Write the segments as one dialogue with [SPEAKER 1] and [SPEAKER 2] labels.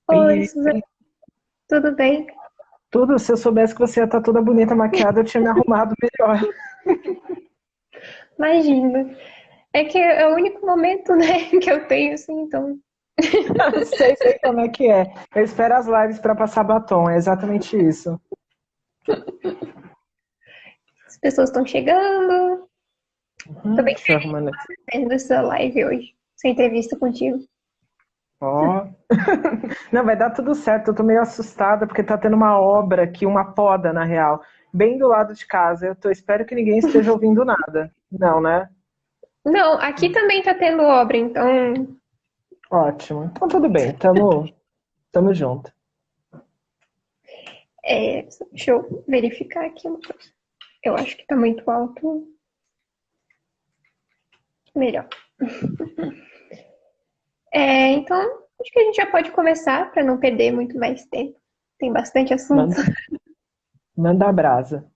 [SPEAKER 1] Oi,
[SPEAKER 2] E
[SPEAKER 1] Suzana, tudo bem?
[SPEAKER 2] tudo, se eu soubesse que você ia estar toda bonita, maquiada, eu tinha me arrumado melhor.
[SPEAKER 1] Imagina. É que é o único momento, né, que eu tenho, assim, então
[SPEAKER 2] Sei como é que é. Eu espero as lives para passar batom, é exatamente isso.
[SPEAKER 1] as pessoas estão chegando. Tô bem
[SPEAKER 2] Se arrumando aqui.
[SPEAKER 1] feliz dessa live hoje, essa entrevista contigo.
[SPEAKER 2] Ó. Não, vai dar tudo certo. Eu tô meio assustada porque tá tendo uma obra aqui, uma poda, na real, bem do lado de casa. Espero que ninguém esteja ouvindo nada. Não, né?
[SPEAKER 1] Não, aqui também tá tendo obra, então,
[SPEAKER 2] Ótimo. Então tudo bem, tamo junto.
[SPEAKER 1] deixa eu verificar aqui uma coisa. Eu acho que tá muito alto. Melhor. Então, acho que a gente já pode começar para não perder muito mais tempo. Tem bastante assunto.
[SPEAKER 2] Manda, manda a brasa.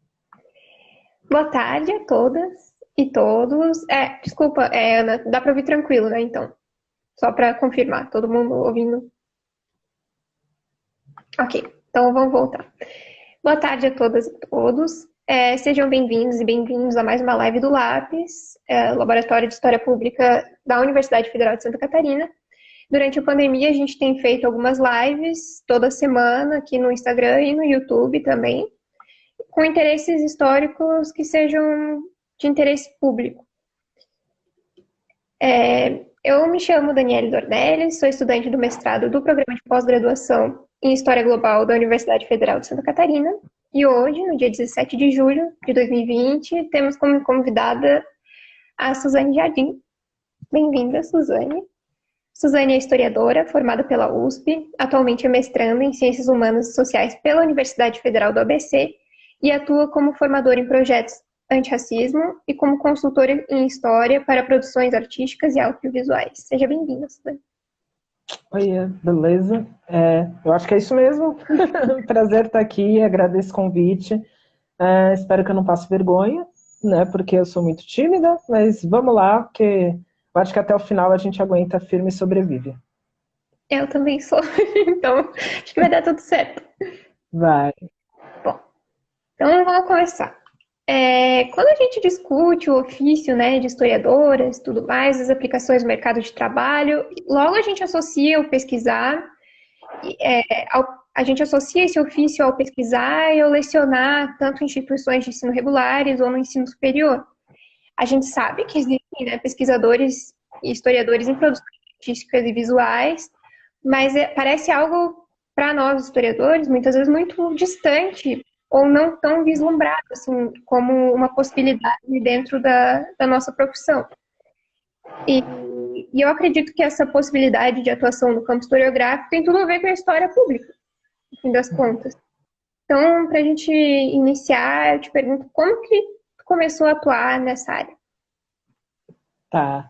[SPEAKER 1] Boa tarde a todas e todos. Desculpa, Ana, dá para ouvir tranquilo, né? Então, só para confirmar, todo mundo ouvindo? Ok, então vamos voltar. Boa tarde a todas e todos. Sejam bem-vindos e bem-vindos a mais uma live do LAPES, Laboratório de História Pública da Universidade Federal de Santa Catarina. Durante a pandemia, a gente tem feito algumas lives toda semana aqui no Instagram e no YouTube também, com interesses históricos que sejam de interesse público. Eu me chamo Daniele Dornelles, sou estudante do mestrado do Programa de Pós-Graduação em História Global da Universidade Federal de Santa Catarina. E hoje, no dia 17 de julho de 2020, temos como convidada a Suzane Jardim. Bem-vinda, Suzane. Suzane é historiadora, formada pela USP, atualmente é mestranda em Ciências Humanas e Sociais pela Universidade Federal do ABC e atua como formadora em projetos antirracismo e como consultora em história para produções artísticas e audiovisuais. Seja bem-vinda, Suzane.
[SPEAKER 2] Oi, beleza? Eu acho que é isso mesmo. Prazer estar aqui, agradeço o convite. Espero que eu não passe vergonha, né? Porque eu sou muito tímida, mas vamos lá, porque eu acho que até o final a gente aguenta firme e sobrevive.
[SPEAKER 1] Eu também sou, então acho que vai dar tudo certo.
[SPEAKER 2] Vai.
[SPEAKER 1] Bom, então vamos começar. Quando a gente discute o ofício, né, de historiadoras, tudo mais, as aplicações no mercado de trabalho, logo a gente associa o pesquisar, a gente associa esse ofício ao pesquisar e ao lecionar, tanto em instituições de ensino regulares ou no ensino superior. A gente sabe que existem, né, pesquisadores e historiadores em produções artísticas e visuais, mas parece algo, para nós historiadores, muitas vezes muito distante ou não tão vislumbrado assim, como uma possibilidade dentro da nossa profissão. E eu acredito que essa possibilidade de atuação no campo historiográfico tem tudo a ver com a história pública, no fim das contas. Então, para a gente iniciar, eu te pergunto como que tu começou a atuar nessa área?
[SPEAKER 2] Tá.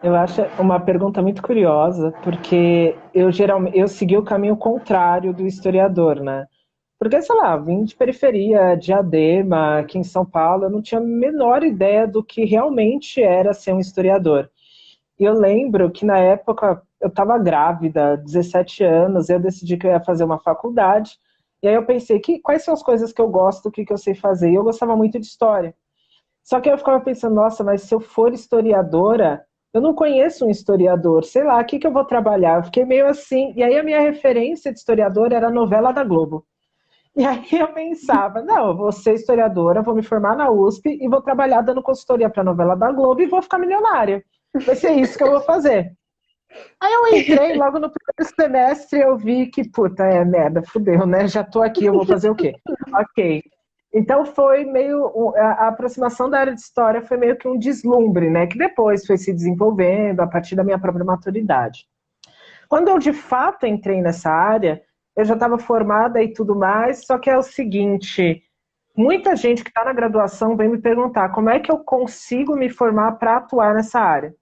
[SPEAKER 2] Eu acho uma pergunta muito curiosa, porque eu segui o caminho contrário do historiador, né? Porque, sei lá, vim de periferia, de Diadema, aqui em São Paulo, eu não tinha a menor ideia do que realmente era ser um historiador. E eu lembro que na época eu estava grávida, 17 anos, eu decidi que eu ia fazer uma faculdade, e aí eu pensei, quais são as coisas que eu gosto, o que eu sei fazer? E eu gostava muito de história. Só que eu ficava pensando, nossa, mas se eu for historiadora, eu não conheço um historiador, sei lá, o que eu vou trabalhar? Eu fiquei meio assim, e aí a minha referência de historiador era a novela da Globo. E aí eu pensava, não, eu vou ser historiadora, vou me formar na USP e vou trabalhar dando consultoria para a novela da Globo e vou ficar milionária. Vai ser isso que eu vou fazer. Aí eu entrei, logo no primeiro semestre eu vi que, puta, merda, fudeu, né? Já tô aqui, eu vou fazer o quê? Ok. Então foi meio, a aproximação da área de história foi meio que um deslumbre, né? Que depois foi se desenvolvendo a partir da minha própria maturidade. Quando eu de fato entrei nessa área, eu já estava formada e tudo mais, só que é o seguinte, muita gente que está na graduação vem me perguntar como é que eu consigo me formar para atuar nessa área.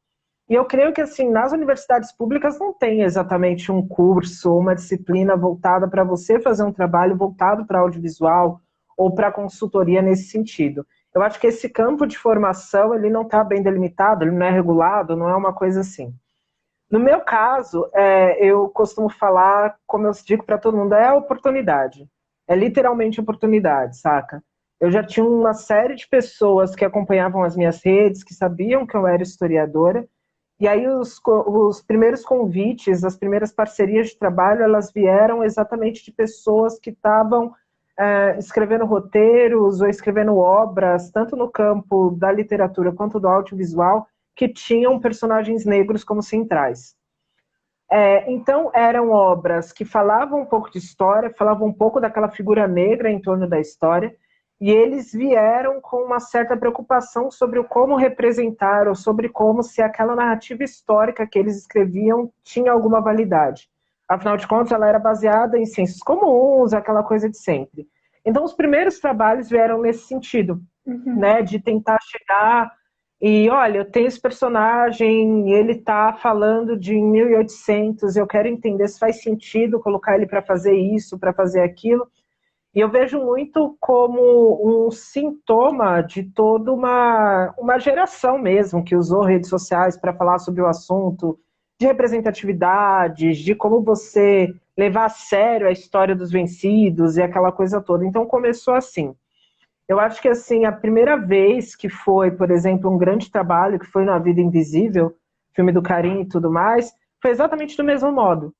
[SPEAKER 2] E eu creio que, assim, nas universidades públicas não tem exatamente um curso, uma disciplina voltada para você fazer um trabalho voltado para audiovisual ou para consultoria nesse sentido. Eu acho que esse campo de formação, ele não está bem delimitado, ele não é regulado, não é uma coisa assim. No meu caso, eu costumo falar, como eu digo para todo mundo, é oportunidade. É literalmente oportunidade, saca? Eu já tinha uma série de pessoas que acompanhavam as minhas redes, que sabiam que eu era historiadora, e aí os primeiros convites, as primeiras parcerias de trabalho, elas vieram exatamente de pessoas que estavam escrevendo roteiros ou escrevendo obras, tanto no campo da literatura quanto do audiovisual, que tinham personagens negros como centrais. Então, eram obras que falavam um pouco de história, falavam um pouco daquela figura negra em torno da história, e eles vieram com uma certa preocupação sobre o como representar, ou sobre como se aquela narrativa histórica que eles escreviam tinha alguma validade. Afinal de contas, ela era baseada em ciências comuns, aquela coisa de sempre. Então, os primeiros trabalhos vieram nesse sentido, né, de tentar chegar e, olha, eu tenho esse personagem, ele está falando de 1800, eu quero entender se faz sentido colocar ele para fazer isso, para fazer aquilo. E eu vejo muito como um sintoma de toda uma geração mesmo que usou redes sociais para falar sobre o assunto, de representatividades, de como você levar a sério a história dos vencidos e aquela coisa toda. Então começou assim. Eu acho que assim, a primeira vez que foi, por exemplo, um grande trabalho, que foi na Vida Invisível, filme do Carinho e tudo mais, foi exatamente do mesmo modo.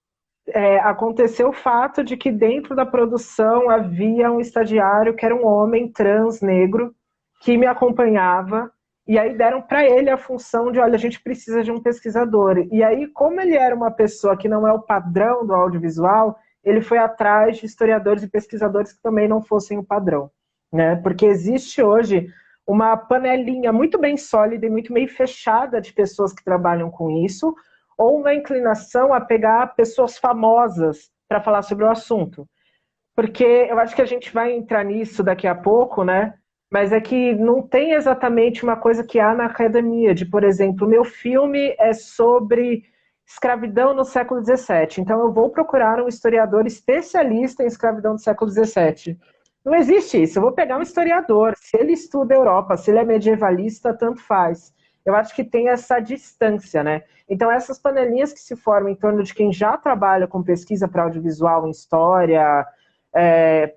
[SPEAKER 2] Aconteceu o fato de que dentro da produção havia um estagiário que era um homem trans negro que me acompanhava, e aí deram para ele a função de, olha, a gente precisa de um pesquisador. E aí, como ele era uma pessoa que não é o padrão do audiovisual, ele foi atrás de historiadores e pesquisadores que também não fossem o padrão, né? Porque existe hoje uma panelinha muito bem sólida e muito meio fechada de pessoas que trabalham com isso, ou uma inclinação a pegar pessoas famosas para falar sobre o assunto. Porque eu acho que a gente vai entrar nisso daqui a pouco, né? Mas é que não tem exatamente uma coisa que há na academia, de, por exemplo, o meu filme é sobre escravidão no século XVII, então eu vou procurar um historiador especialista em escravidão do século XVII. Não existe isso. Eu vou pegar um historiador. Se ele estuda a Europa, se ele é medievalista, tanto faz. Eu acho que tem essa distância, né? Então, essas panelinhas que se formam em torno de quem já trabalha com pesquisa para audiovisual, em história,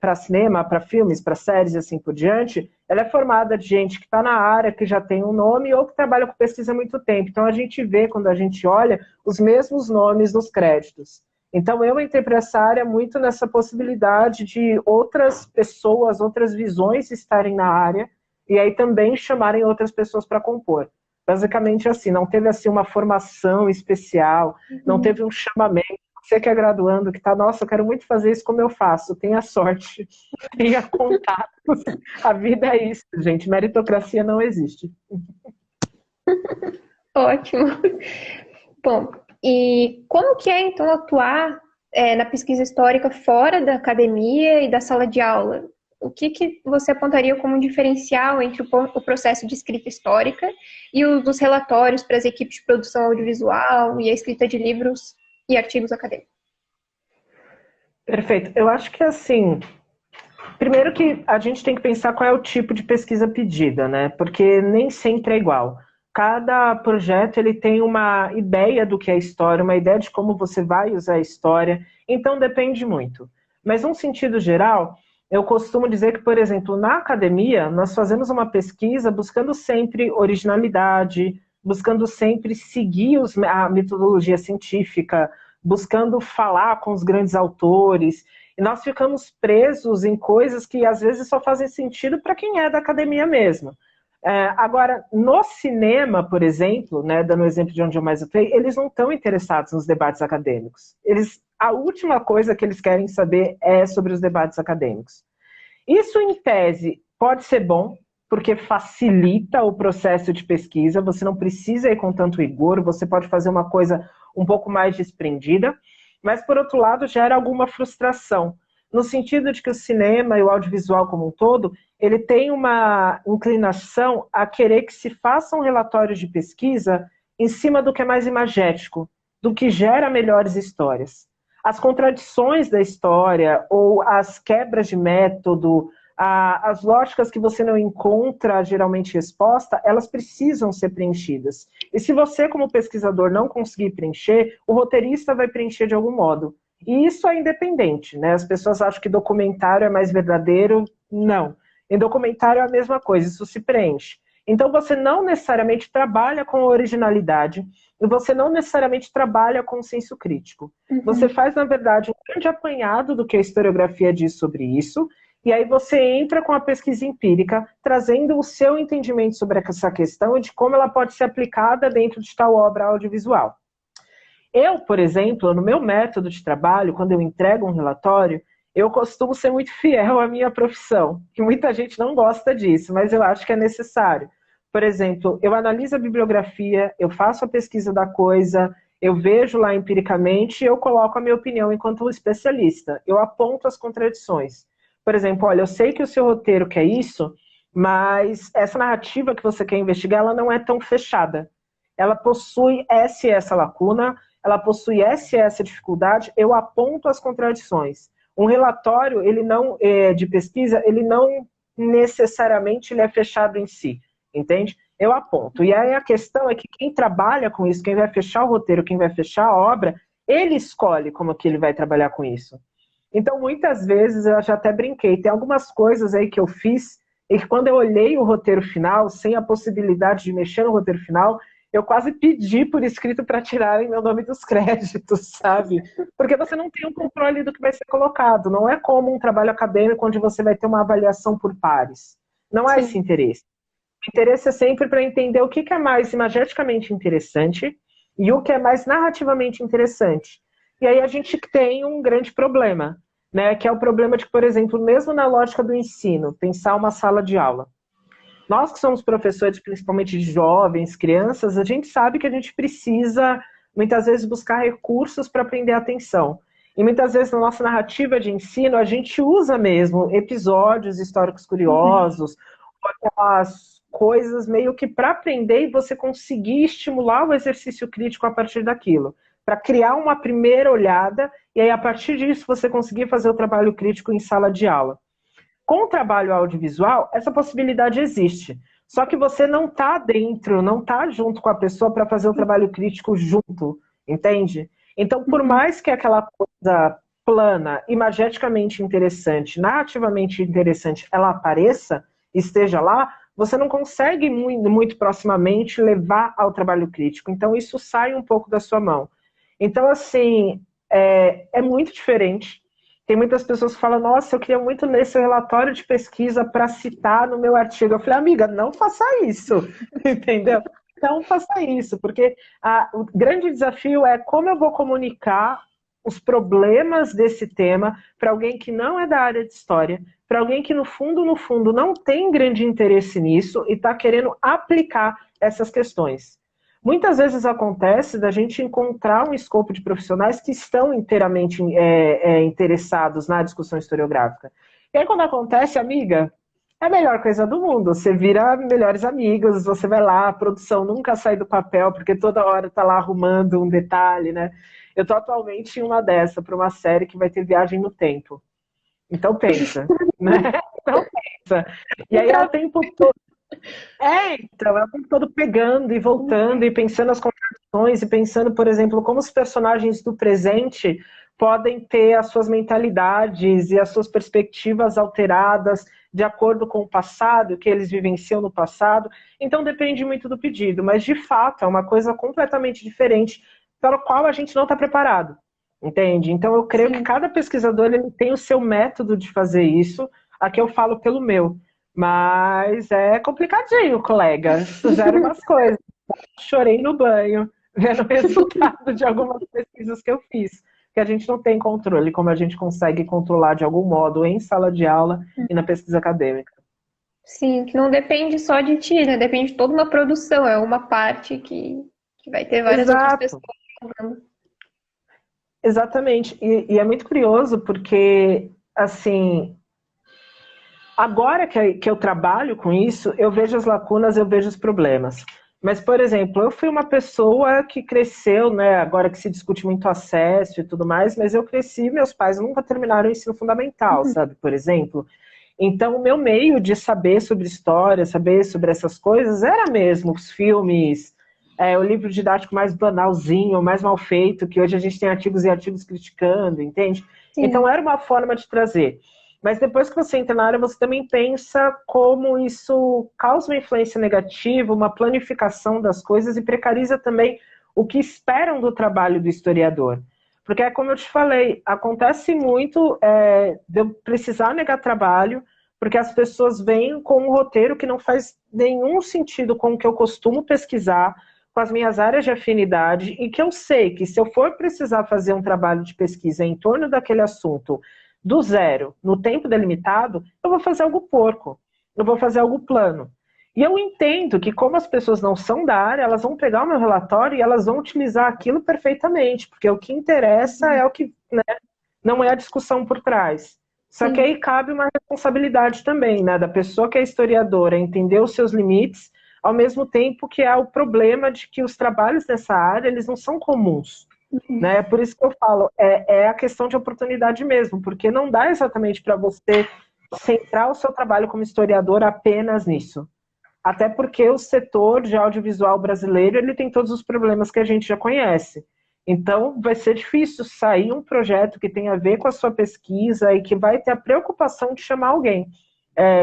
[SPEAKER 2] para cinema, para filmes, para séries e assim por diante, ela é formada de gente que está na área, que já tem um nome, ou que trabalha com pesquisa há muito tempo. Então, a gente vê, quando a gente olha, os mesmos nomes nos créditos. Então, eu entrei para essa área muito nessa possibilidade de outras pessoas, outras visões estarem na área, e aí também chamarem outras pessoas para compor. Basicamente assim, não teve assim uma formação especial, não teve um chamamento. Você que é graduando, que está, nossa, eu quero muito fazer isso, como eu faço? Tenha sorte, tenha contatos. A vida é isso, gente. Meritocracia não existe.
[SPEAKER 1] Ótimo. Bom, e como que é, então, atuar na pesquisa histórica fora da academia e da sala de aula? O que você apontaria como um diferencial entre o processo de escrita histórica e o dos relatórios para as equipes de produção audiovisual e a escrita de livros e artigos acadêmicos?
[SPEAKER 2] Perfeito. Eu acho que assim, primeiro que a gente tem que pensar qual é o tipo de pesquisa pedida, né? Porque nem sempre é igual. Cada projeto ele tem uma ideia do que é história, uma ideia de como você vai usar a história, então depende muito. Mas num sentido geral, eu costumo dizer que, por exemplo, na academia, nós fazemos uma pesquisa buscando sempre originalidade, buscando sempre seguir a metodologia científica, buscando falar com os grandes autores, e nós ficamos presos em coisas que às vezes só fazem sentido para quem é da academia mesmo. Agora, no cinema, por exemplo, né, dando o exemplo de onde eu mais atuei, eles não estão interessados nos debates acadêmicos. A última coisa que eles querem saber é sobre os debates acadêmicos. Isso, em tese, pode ser bom, porque facilita o processo de pesquisa, você não precisa ir com tanto rigor, você pode fazer uma coisa um pouco mais desprendida, mas, por outro lado, gera alguma frustração, no sentido de que o cinema e o audiovisual como um todo, ele tem uma inclinação a querer que se façam relatórios de pesquisa em cima do que é mais imagético, do que gera melhores histórias. As contradições da história ou as quebras de método, As lógicas que você não encontra geralmente resposta, elas precisam ser preenchidas. E se você, como pesquisador, não conseguir preencher, o roteirista vai preencher de algum modo. E isso é independente, né? As pessoas acham que documentário é mais verdadeiro. Não. Em documentário é a mesma coisa, isso se preenche. Então você não necessariamente trabalha com originalidade e você não necessariamente trabalha com senso crítico. Você faz, na verdade, um grande apanhado do que a historiografia diz sobre isso, e aí você entra com a pesquisa empírica, trazendo o seu entendimento sobre essa questão e de como ela pode ser aplicada dentro de tal obra audiovisual. Eu, por exemplo, no meu método de trabalho, quando eu entrego um relatório, eu costumo ser muito fiel à minha profissão, que muita gente não gosta disso, mas eu acho que é necessário. Por exemplo, eu analiso a bibliografia, eu faço a pesquisa da coisa, eu vejo lá empiricamente e eu coloco a minha opinião enquanto especialista. Eu aponto as contradições. Por exemplo, olha, eu sei que o seu roteiro quer isso, mas essa narrativa que você quer investigar, ela não é tão fechada. Ela possui essa e essa lacuna, ela possui essa e essa dificuldade, eu aponto as contradições. Um relatório, ele não de pesquisa, ele não necessariamente ele é fechado em si, entende? Eu aponto. E aí a questão é que quem trabalha com isso, quem vai fechar o roteiro, quem vai fechar a obra, ele escolhe como que ele vai trabalhar com isso. Então, muitas vezes, eu já até brinquei, tem algumas coisas aí que eu fiz, e que quando eu olhei o roteiro final, sem a possibilidade de mexer no roteiro final, eu quase pedi por escrito para tirarem meu nome dos créditos, sabe? Porque você não tem um controle do que vai ser colocado. Não é como um trabalho acadêmico onde você vai ter uma avaliação por pares. Não há esse interesse. O interesse é sempre para entender o que é mais imageticamente interessante e o que é mais narrativamente interessante. E aí a gente tem um grande problema, né? Que é o problema de, por exemplo, mesmo na lógica do ensino, pensar uma sala de aula. Nós que somos professores, principalmente de jovens, crianças, a gente sabe que a gente precisa, muitas vezes, buscar recursos para prender a atenção. E muitas vezes, na nossa narrativa de ensino, a gente usa mesmo episódios históricos curiosos, ou aquelas coisas meio que para aprender e você conseguir estimular o exercício crítico a partir daquilo. Para criar uma primeira olhada, e aí, a partir disso, você conseguir fazer o trabalho crítico em sala de aula. Com o trabalho audiovisual, essa possibilidade existe. Só que você não está dentro, não está junto com a pessoa para fazer o trabalho crítico junto, entende? Então, por mais que aquela coisa plana, imageticamente interessante, narrativamente interessante, ela apareça, esteja lá, você não consegue muito proximamente levar ao trabalho crítico. Então, isso sai um pouco da sua mão. Então, assim, é muito diferente. Tem muitas pessoas que falam, nossa, eu queria muito ler seu relatório de pesquisa para citar no meu artigo. Eu falei, amiga, não faça isso, entendeu? Não faça isso, porque o grande desafio é como eu vou comunicar os problemas desse tema para alguém que não é da área de história, para alguém que no fundo, não tem grande interesse nisso e está querendo aplicar essas questões. Muitas vezes acontece da gente encontrar um escopo de profissionais que estão inteiramente interessados na discussão historiográfica. E aí quando acontece, amiga, é a melhor coisa do mundo. Você vira melhores amigos, você vai lá, a produção nunca sai do papel, porque toda hora está lá arrumando um detalhe, né? Eu estou atualmente em uma dessa, para uma série que vai ter viagem no tempo. Então pensa, né? Então pensa. E aí é o tempo todo. Então, é o tempo todo pegando e voltando e pensando as contradições e pensando, por exemplo, como os personagens do presente podem ter as suas mentalidades e as suas perspectivas alteradas de acordo com o passado, que eles vivenciam no passado. Então depende muito do pedido, mas de fato é uma coisa completamente diferente para a qual a gente não está preparado, entende? Então eu creio que cada pesquisador ele tem o seu método de fazer isso, aqui eu falo pelo meu. Mas é complicadinho, colega. Fizeram umas coisas. Chorei no banho, vendo o resultado de algumas pesquisas que eu fiz. Que a gente não tem controle, como a gente consegue controlar de algum modo em sala de aula e na pesquisa acadêmica.
[SPEAKER 1] Sim, que não depende só de ti, né? Depende de toda uma produção, é uma parte que vai ter várias outras pessoas jogando.
[SPEAKER 2] Exatamente. E é muito curioso porque, assim, agora que eu trabalho com isso, eu vejo as lacunas, eu vejo os problemas. Mas, por exemplo, eu fui uma pessoa que cresceu, né, agora que se discute muito acesso e tudo mais, mas eu cresci, meus pais nunca terminaram o ensino fundamental, sabe, por exemplo. Então, o meu meio de saber sobre história, saber sobre essas coisas, era mesmo os filmes, o livro didático mais banalzinho, mais mal feito, que hoje a gente tem artigos e artigos criticando, entende? Então,
[SPEAKER 1] Sim.
[SPEAKER 2] era uma forma de trazer. Mas depois que você entra na área, você também pensa como isso causa uma influência negativa, uma planificação das coisas e precariza também o que esperam do trabalho do historiador. Porque é como eu te falei, acontece muito de eu precisar negar trabalho, porque as pessoas vêm com um roteiro que não faz nenhum sentido com o que eu costumo pesquisar, com as minhas áreas de afinidade, e que eu sei que se eu for precisar fazer um trabalho de pesquisa em torno daquele assunto do zero, no tempo delimitado, eu vou fazer algo porco, eu vou fazer algo plano. E eu entendo que, como as pessoas não são da área, elas vão pegar o meu relatório e elas vão utilizar aquilo perfeitamente, porque o que interessa é o que, né, não é a discussão por trás. Só que
[SPEAKER 1] Sim.
[SPEAKER 2] aí cabe uma responsabilidade também, né, da pessoa que é historiadora, entender os seus limites, ao mesmo tempo que há o problema de que os trabalhos dessa área, eles não são comuns.
[SPEAKER 1] Uhum.
[SPEAKER 2] Né? Por isso que eu falo, é a questão de oportunidade mesmo, porque não dá exatamente para você centrar o seu trabalho como historiador apenas nisso. Até porque o setor de audiovisual brasileiro, ele tem todos os problemas que a gente já conhece. Então, vai ser difícil sair um projeto que tenha a ver com a sua pesquisa e que vai ter a preocupação de chamar alguém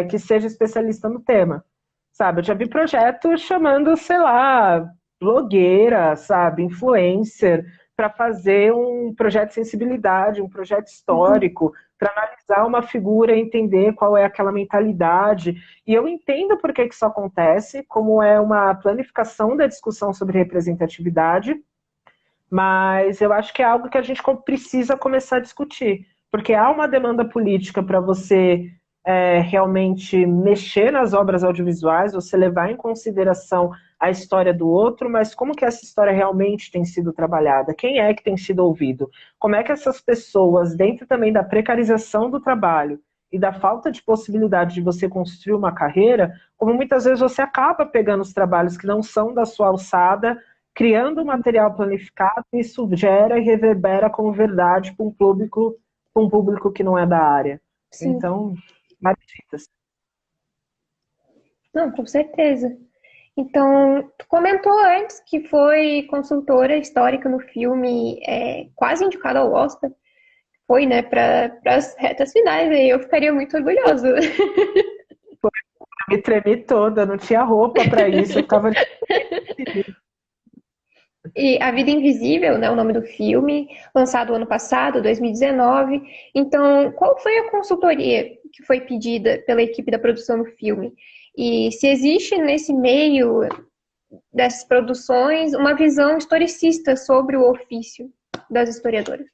[SPEAKER 2] que seja especialista no tema. Sabe, eu já vi projetos chamando, sei lá, blogueira, sabe, influencer, para fazer um projeto de sensibilidade, um projeto
[SPEAKER 1] Uhum.
[SPEAKER 2] histórico, para analisar uma figura, entender qual é aquela mentalidade. E eu entendo por que isso acontece, como é uma planificação da discussão sobre representatividade, mas eu acho que é algo que a gente precisa começar a discutir, porque há uma demanda política para você realmente mexer nas obras audiovisuais, você levar em consideração a história do outro, mas como que essa história realmente tem sido trabalhada? Quem é que tem sido ouvido? Como é que essas pessoas, dentro também da precarização do trabalho e da falta de possibilidade de você construir uma carreira, como muitas vezes você acaba pegando os trabalhos que não são da sua alçada, criando um material planificado, isso gera e reverbera como verdade para um público que não é da área.
[SPEAKER 1] Sim.
[SPEAKER 2] Então, mariditas.
[SPEAKER 1] Não, com certeza. Então, tu comentou antes que foi consultora histórica no filme, quase indicada ao Oscar. Foi, né, para as retas finais, e eu ficaria muito orgulhosa.
[SPEAKER 2] Eu me tremi toda, não tinha roupa para isso, eu ficava.
[SPEAKER 1] E A Vida Invisível, né, o nome do filme, lançado ano passado, 2019. Então, qual foi a consultoria que foi pedida pela equipe da produção do filme? E se existe nesse meio dessas produções uma visão historicista sobre o ofício das historiadoras?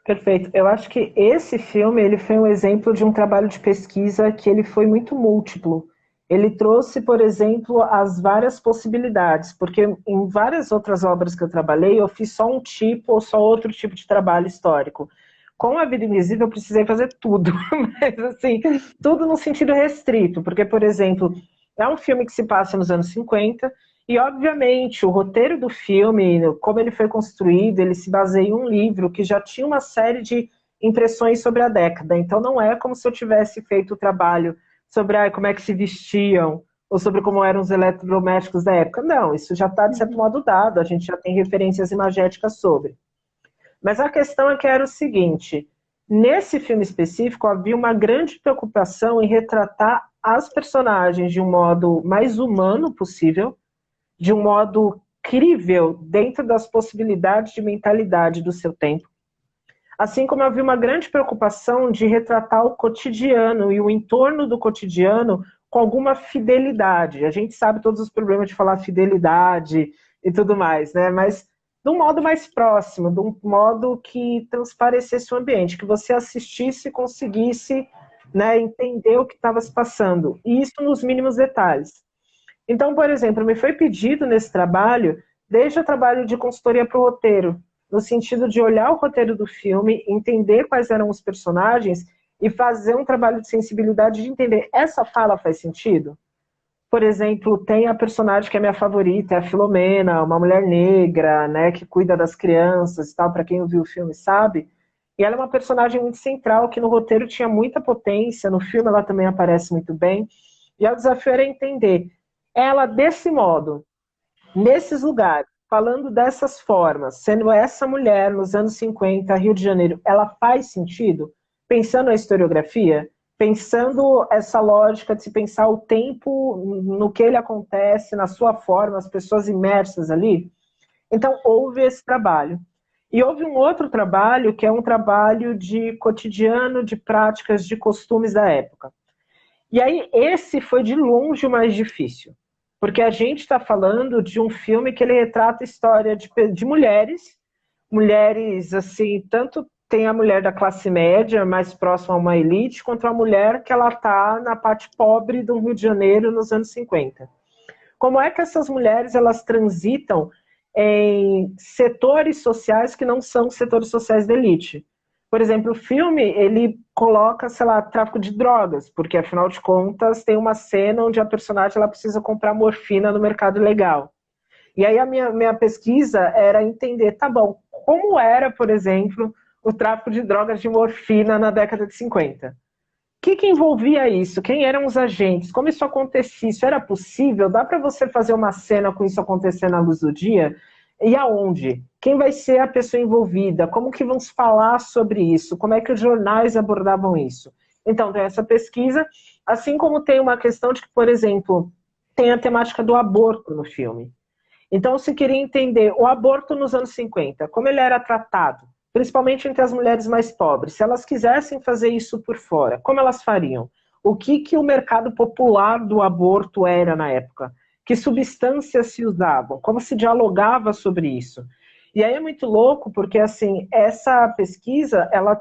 [SPEAKER 2] Perfeito. Eu acho que esse filme ele foi um exemplo de um trabalho de pesquisa que ele foi muito múltiplo. Ele trouxe, por exemplo, as várias possibilidades, porque em várias outras obras que eu trabalhei, eu fiz só um tipo ou só outro tipo de trabalho histórico. Com A Vida Invisível, eu precisei fazer tudo, mas assim, tudo no sentido restrito, porque, por exemplo, é um filme que se passa nos anos 50, e, obviamente, o roteiro do filme, como ele foi construído, ele se baseia em um livro que já tinha uma série de impressões sobre a década. Então, não é como se eu tivesse feito o trabalho sobre como é que se vestiam, ou sobre como eram os eletrodomésticos da época. Não, isso já está, de certo
[SPEAKER 1] Uhum.
[SPEAKER 2] modo, dado. A gente já tem referências imagéticas sobre. Mas a questão é que era o seguinte: nesse filme específico, havia uma grande preocupação em retratar as personagens de um modo mais humano possível, de um modo crível dentro das possibilidades de mentalidade do seu tempo. Assim como havia uma grande preocupação de retratar o cotidiano e o entorno do cotidiano com alguma fidelidade. A gente sabe todos os problemas de falar fidelidade e tudo mais, né? Mas de um modo mais próximo, de um modo que transparecesse o ambiente, que você assistisse e conseguisse, né, entender o que estava se passando. E isso nos mínimos detalhes. Então, por exemplo, me foi pedido nesse trabalho, desde o trabalho de consultoria para o roteiro, no sentido de olhar o roteiro do filme, entender quais eram os personagens e fazer um trabalho de sensibilidade de entender, essa fala faz sentido? Por exemplo, tem a personagem que é minha favorita, é a Filomena, uma mulher negra, né, que cuida das crianças e tal, para quem viu o filme sabe. E ela é uma personagem muito central, que no roteiro tinha muita potência, no filme ela também aparece muito bem. E o desafio era entender ela desse modo, nesses lugares, falando dessas formas, sendo essa mulher nos anos 50, Rio de Janeiro, ela faz sentido? Pensando a historiografia, pensando essa lógica de se pensar o tempo no que ele acontece, na sua forma, as pessoas imersas ali. Então, houve esse trabalho. E houve um outro trabalho, que é um trabalho de cotidiano, de práticas, de costumes da época. E aí, esse foi de longe o mais difícil. Porque a gente está falando de um filme que ele retrata a história de mulheres, mulheres, assim, tanto tem a mulher da classe média, mais próxima a uma elite, quanto a mulher que ela está na parte pobre do Rio de Janeiro nos anos 50. Como é que essas mulheres elas transitam em setores sociais que não são setores sociais da elite? Por exemplo, o filme, ele coloca, sei lá, tráfico de drogas, porque afinal de contas tem uma cena onde a personagem ela precisa comprar morfina no mercado legal. E aí a minha pesquisa era entender, tá bom, como era, por exemplo, o tráfico de drogas de morfina na década de 50? Que envolvia isso? Quem eram os agentes? Como isso acontecia? Isso era possível? Dá para você fazer uma cena com isso acontecendo à luz do dia? E aonde? Quem vai ser a pessoa envolvida? Como que vamos falar sobre isso? Como é que os jornais abordavam isso? Então, tem essa pesquisa, assim como tem uma questão de que, por exemplo, tem a temática do aborto no filme. Então, se queria entender o aborto nos anos 50, como ele era tratado, principalmente entre as mulheres mais pobres, se elas quisessem fazer isso por fora, como elas fariam? O que o mercado popular do aborto era na época? Que substâncias se usavam? Como se dialogava sobre isso? E aí é muito louco, porque assim, essa pesquisa, ela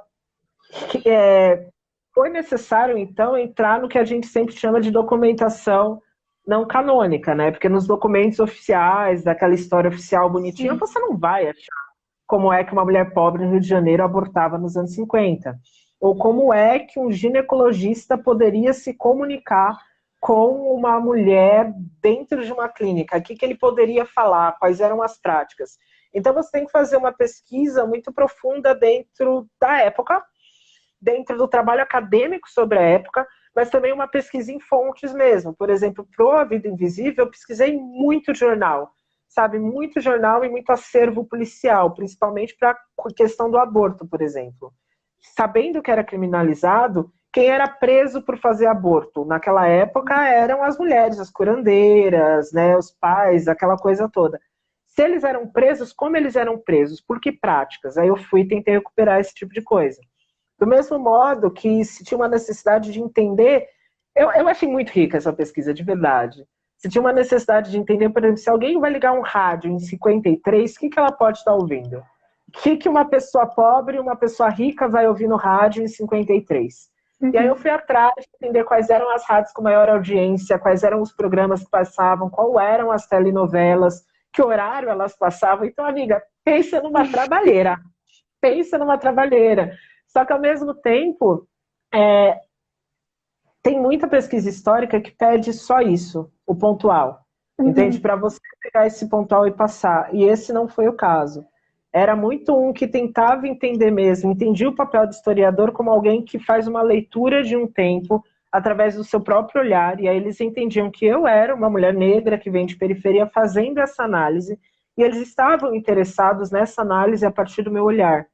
[SPEAKER 2] foi necessário, então, entrar no que a gente sempre chama de documentação não canônica, né? Porque nos documentos oficiais, daquela história oficial bonitinha, você não vai achar como é que uma mulher pobre no Rio de Janeiro abortava nos anos 50. Ou como é que um ginecologista poderia se comunicar com uma mulher dentro de uma clínica. O que ele poderia falar, quais eram as práticas. Então você tem que fazer uma pesquisa muito profunda dentro da época, dentro do trabalho acadêmico sobre a época, mas também uma pesquisa em fontes mesmo. Por exemplo, pro A Vida Invisível, eu pesquisei muito jornal, sabe? Muito jornal e muito acervo policial, principalmente para a questão do aborto, por exemplo. Sabendo que era criminalizado, quem era preso por fazer aborto naquela época eram as mulheres, as curandeiras, né, os pais, aquela coisa toda. Se eles eram presos, como eles eram presos? Por que práticas? Aí eu fui e tentei recuperar esse tipo de coisa. Do mesmo modo que se tinha uma necessidade de entender, eu achei muito rica essa pesquisa, de verdade. Se tinha uma necessidade de entender, por exemplo, se alguém vai ligar um rádio em 53, o que ela pode estar ouvindo? O que uma pessoa pobre e uma pessoa rica vai ouvir no rádio em 53? E aí eu fui atrás de entender quais eram as rádios com maior audiência, quais eram os programas que passavam, qual eram as telenovelas, que horário elas passavam. Então, amiga, pensa numa trabalheira. Pensa numa trabalheira. Só que, ao mesmo tempo, tem muita pesquisa histórica que pede só isso, o pontual. Entende? Para você pegar esse pontual e passar. E esse não foi o caso. Era muito um que tentava entender mesmo, entendia o papel do historiador como alguém que faz uma leitura de um tempo através do seu próprio olhar, e aí eles entendiam que eu era uma mulher negra que vem de periferia fazendo essa análise, e eles estavam interessados nessa análise a partir do meu olhar,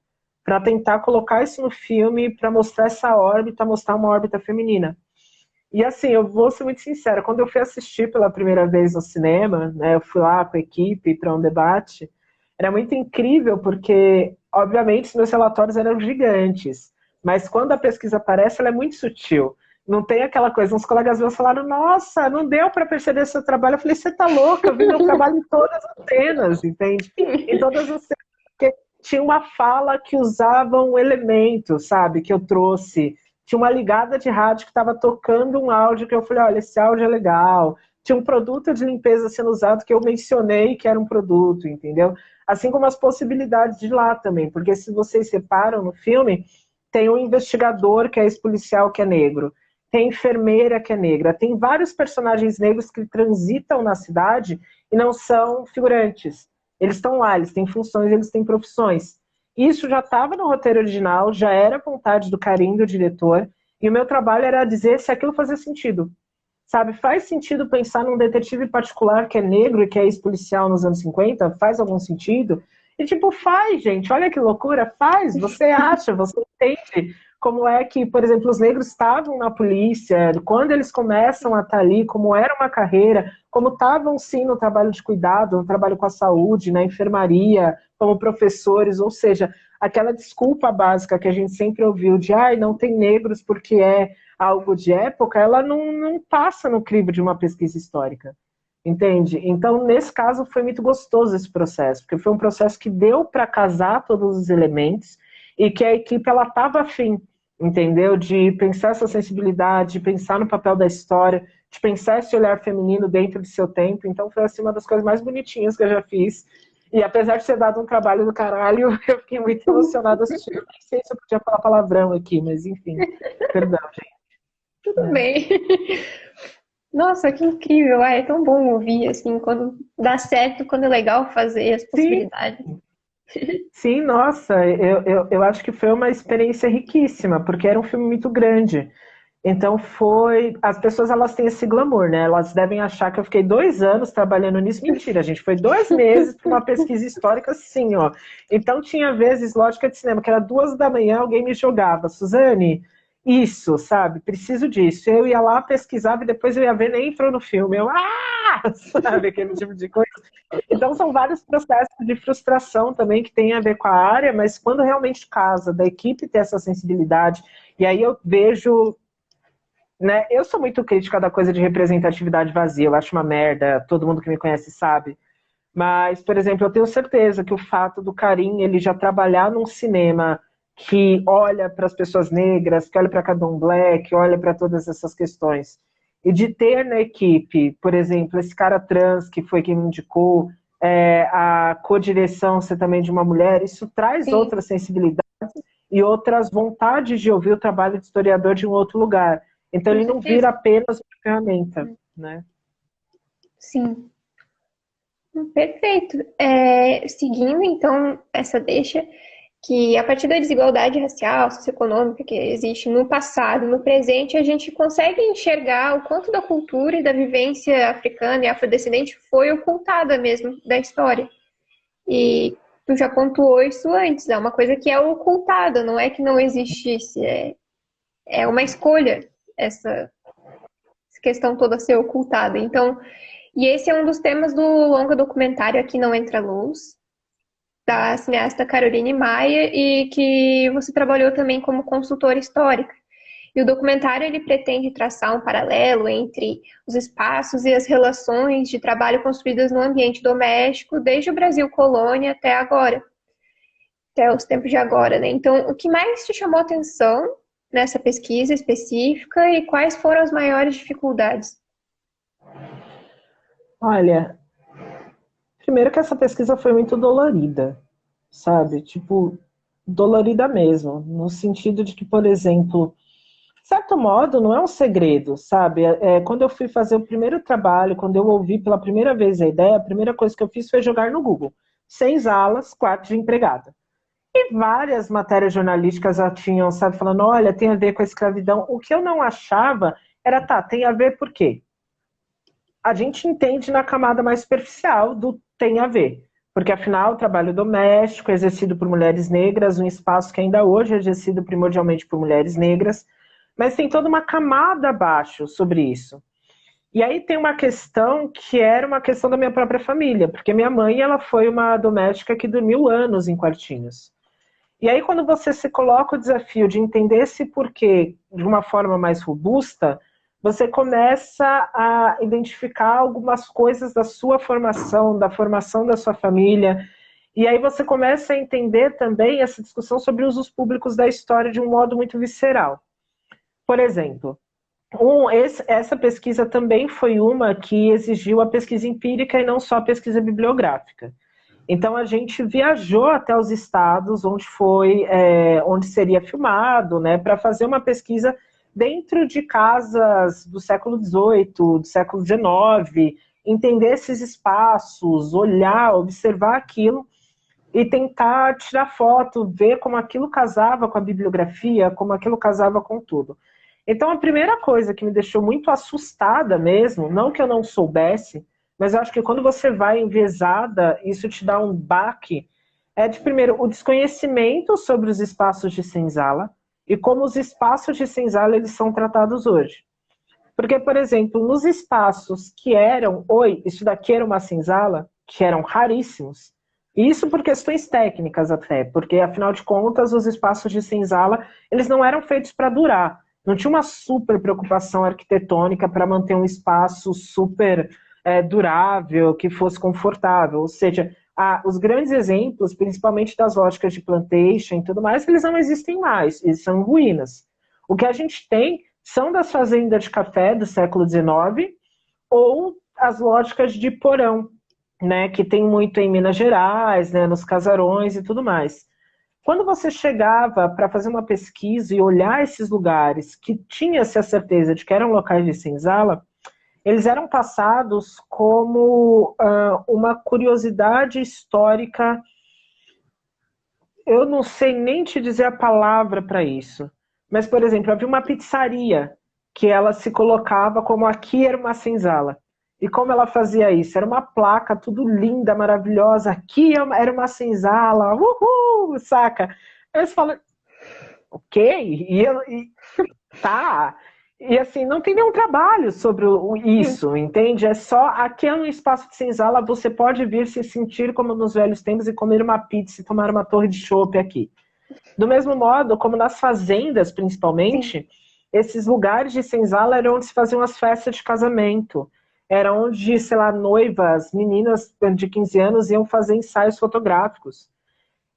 [SPEAKER 2] para tentar colocar isso no filme, para mostrar essa órbita, mostrar uma órbita feminina. E assim, eu vou ser muito sincera, quando eu fui assistir pela primeira vez no cinema, né, eu fui lá com a equipe para um debate, era muito incrível porque, obviamente, os meus relatórios eram gigantes, mas quando a pesquisa aparece, ela é muito sutil. Não tem aquela coisa, uns colegas meus falaram, nossa, não deu para perceber seu trabalho. Eu falei, você tá louca, eu vi meu trabalho em todas as cenas, entende? Em todas as cenas, porque tinha uma fala que usava um elemento, sabe, que eu trouxe. Tinha uma ligada de rádio que estava tocando um áudio que eu falei, olha, esse áudio é legal. Tinha um produto de limpeza sendo usado que eu mencionei que era um produto, entendeu? Assim como as possibilidades de lá também, porque se vocês separam no filme, tem um investigador que é ex-policial que é negro, tem enfermeira que é negra, tem vários personagens negros que transitam na cidade e não são figurantes. Eles estão lá, eles têm funções, eles têm profissões. Isso já estava no roteiro original, já era vontade do Karim, do diretor, e o meu trabalho era dizer se aquilo fazia sentido. Sabe, faz sentido pensar num detetive particular que é negro e que é ex-policial nos anos 50? Faz algum sentido? E tipo, faz, gente, olha que loucura, faz, você acha, você entende como é que, por exemplo, os negros estavam na polícia, quando eles começam a estar ali, como era uma carreira, como estavam sim no trabalho de cuidado, no trabalho com a saúde, na enfermaria, como professores, ou seja, aquela desculpa básica que a gente sempre ouviu de, ai, não tem negros porque é algo de época, ela não passa no crivo de uma pesquisa histórica, entende? Então, nesse caso, foi muito gostoso esse processo, porque foi um processo que deu para casar todos os elementos e que a equipe ela estava afim, entendeu? De pensar essa sensibilidade, de pensar no papel da história, de pensar esse olhar feminino dentro de seu tempo. Então, foi assim, uma das coisas mais bonitinhas que eu já fiz. E apesar de ter dado um trabalho do caralho, eu fiquei muito emocionada assistindo. Nem sei se eu podia falar palavrão aqui, mas enfim, perdão, gente.
[SPEAKER 1] Tudo bem. Nossa, que incrível. Ah, é tão bom ouvir, assim, quando dá certo, quando é legal fazer as
[SPEAKER 2] Sim,
[SPEAKER 1] possibilidades.
[SPEAKER 2] sim, nossa, eu acho que foi uma experiência riquíssima, porque era um filme muito grande. Então foi. As pessoas elas têm esse glamour, né? Elas devem achar que eu fiquei 2 anos trabalhando nisso. Mentira, gente. Foi 2 meses para uma pesquisa histórica, assim, ó. Então tinha vezes, lógica de cinema, que era 2 da manhã, alguém me jogava, Suzane, isso, sabe? Preciso disso. Eu ia lá, pesquisava e depois eu ia ver, nem entrou no filme. Eu, sabe, aquele tipo de coisa. Então são vários processos de frustração também que tem a ver com a área, mas quando realmente casa, da equipe ter essa sensibilidade, e aí eu vejo, né? Eu sou muito crítica da coisa de representatividade vazia, eu acho uma merda, todo mundo que me conhece sabe. Mas, por exemplo, eu tenho certeza que o fato do Karim ele já trabalhar num cinema que olha para as pessoas negras, que olha para candomblé, que olha para todas essas questões, e de ter na equipe, por exemplo, esse cara trans que foi quem me indicou, a co-direção ser também de uma mulher, isso traz
[SPEAKER 1] Sim,
[SPEAKER 2] outras sensibilidades e outras vontades de ouvir o trabalho de historiador de um outro lugar. Então
[SPEAKER 1] com
[SPEAKER 2] ele não vira
[SPEAKER 1] certeza.
[SPEAKER 2] apenas uma ferramenta, né?
[SPEAKER 1] Sim. Perfeito. Seguindo, então, essa deixa, que a partir da desigualdade racial, socioeconômica que existe no passado, no presente, a gente consegue enxergar o quanto da cultura e da vivência africana e afrodescendente foi ocultada mesmo da história. E tu já pontuou isso antes, é uma coisa que é ocultada, não é que não existisse, é uma escolha essa questão toda ser ocultada. Então, e esse é um dos temas do longa documentário Aqui Não Entra Luz, da cineasta Caroline Maia, e que você trabalhou também como consultora histórica. E o documentário ele pretende traçar um paralelo entre os espaços e as relações de trabalho construídas no ambiente doméstico, desde o Brasil colônia até agora, até os tempos de agora, né? Então, o que mais te chamou a atenção nessa pesquisa específica e quais foram as maiores dificuldades?
[SPEAKER 2] Olha, primeiro que essa pesquisa foi muito dolorida, sabe? Tipo, dolorida mesmo, no sentido de que, por exemplo, de certo modo, não é um segredo, sabe? Quando eu fui fazer o primeiro trabalho, quando eu ouvi pela primeira vez a ideia, a primeira coisa que eu fiz foi jogar no Google. 6 alas, quarto de empregada. E várias matérias jornalísticas já tinham, sabe, falando, olha, tem a ver com a escravidão. O que eu não achava era, tá, tem a ver por quê? A gente entende na camada mais superficial do tem a ver. Porque, afinal, o trabalho doméstico é exercido por mulheres negras, um espaço que ainda hoje é exercido primordialmente por mulheres negras, mas tem toda uma camada abaixo sobre isso. E aí tem uma questão que era uma questão da minha própria família, porque minha mãe ela foi uma doméstica que dormiu anos em quartinhos. E aí quando você se coloca o desafio de entender esse porquê de uma forma mais robusta, você começa a identificar algumas coisas da sua formação, da formação da sua família, e aí você começa a entender também essa discussão sobre usos públicos da história de um modo muito visceral. Por exemplo, essa pesquisa também foi uma que exigiu a pesquisa empírica e não só a pesquisa bibliográfica. Então a gente viajou até os estados onde seria filmado, né, para fazer uma pesquisa dentro de casas do século XVIII, do século XIX, entender esses espaços, olhar, observar aquilo e tentar tirar foto, ver como aquilo casava com a bibliografia, como aquilo casava com tudo. Então, a primeira coisa que me deixou muito assustada mesmo, não que eu não soubesse, mas eu acho que quando você vai enviesada, isso te dá um baque, é de, primeiro, o desconhecimento sobre os espaços de senzala e como os espaços de senzala eles são tratados hoje. Porque, por exemplo, nos espaços que eram, oi, isso daqui era uma senzala, que eram raríssimos, e isso por questões técnicas até, porque afinal de contas os espaços de senzala, eles não eram feitos para durar. Não tinha uma super preocupação arquitetônica para manter um espaço super durável, que fosse confortável. Ou seja, os grandes exemplos, principalmente das lógicas de plantation e tudo mais, eles não existem mais, eles são ruínas. O que a gente tem são das fazendas de café do século XIX ou as lógicas de porão, né, que tem muito em Minas Gerais, né, nos casarões e tudo mais. Quando você chegava para fazer uma pesquisa e olhar esses lugares que tinha-se a certeza de que eram locais de senzala, eles eram passados como uma curiosidade histórica. Eu não sei nem te dizer a palavra para isso. Mas, por exemplo, havia uma pizzaria que ela se colocava como aqui era uma senzala. E como ela fazia isso? Era uma placa tudo linda, maravilhosa. Aqui era uma senzala. Uhul! Saca? Aí você fala, ok? Tá. E assim, não tem nenhum trabalho sobre isso, entende? É só, aqui é um espaço de senzala, você pode vir se sentir como nos velhos tempos e comer uma pizza e tomar uma torre de chopp aqui. Do mesmo modo, como nas fazendas, principalmente, esses lugares de senzala eram onde se faziam as festas de casamento. Era onde, sei lá, noivas, meninas de 15 anos iam fazer ensaios fotográficos.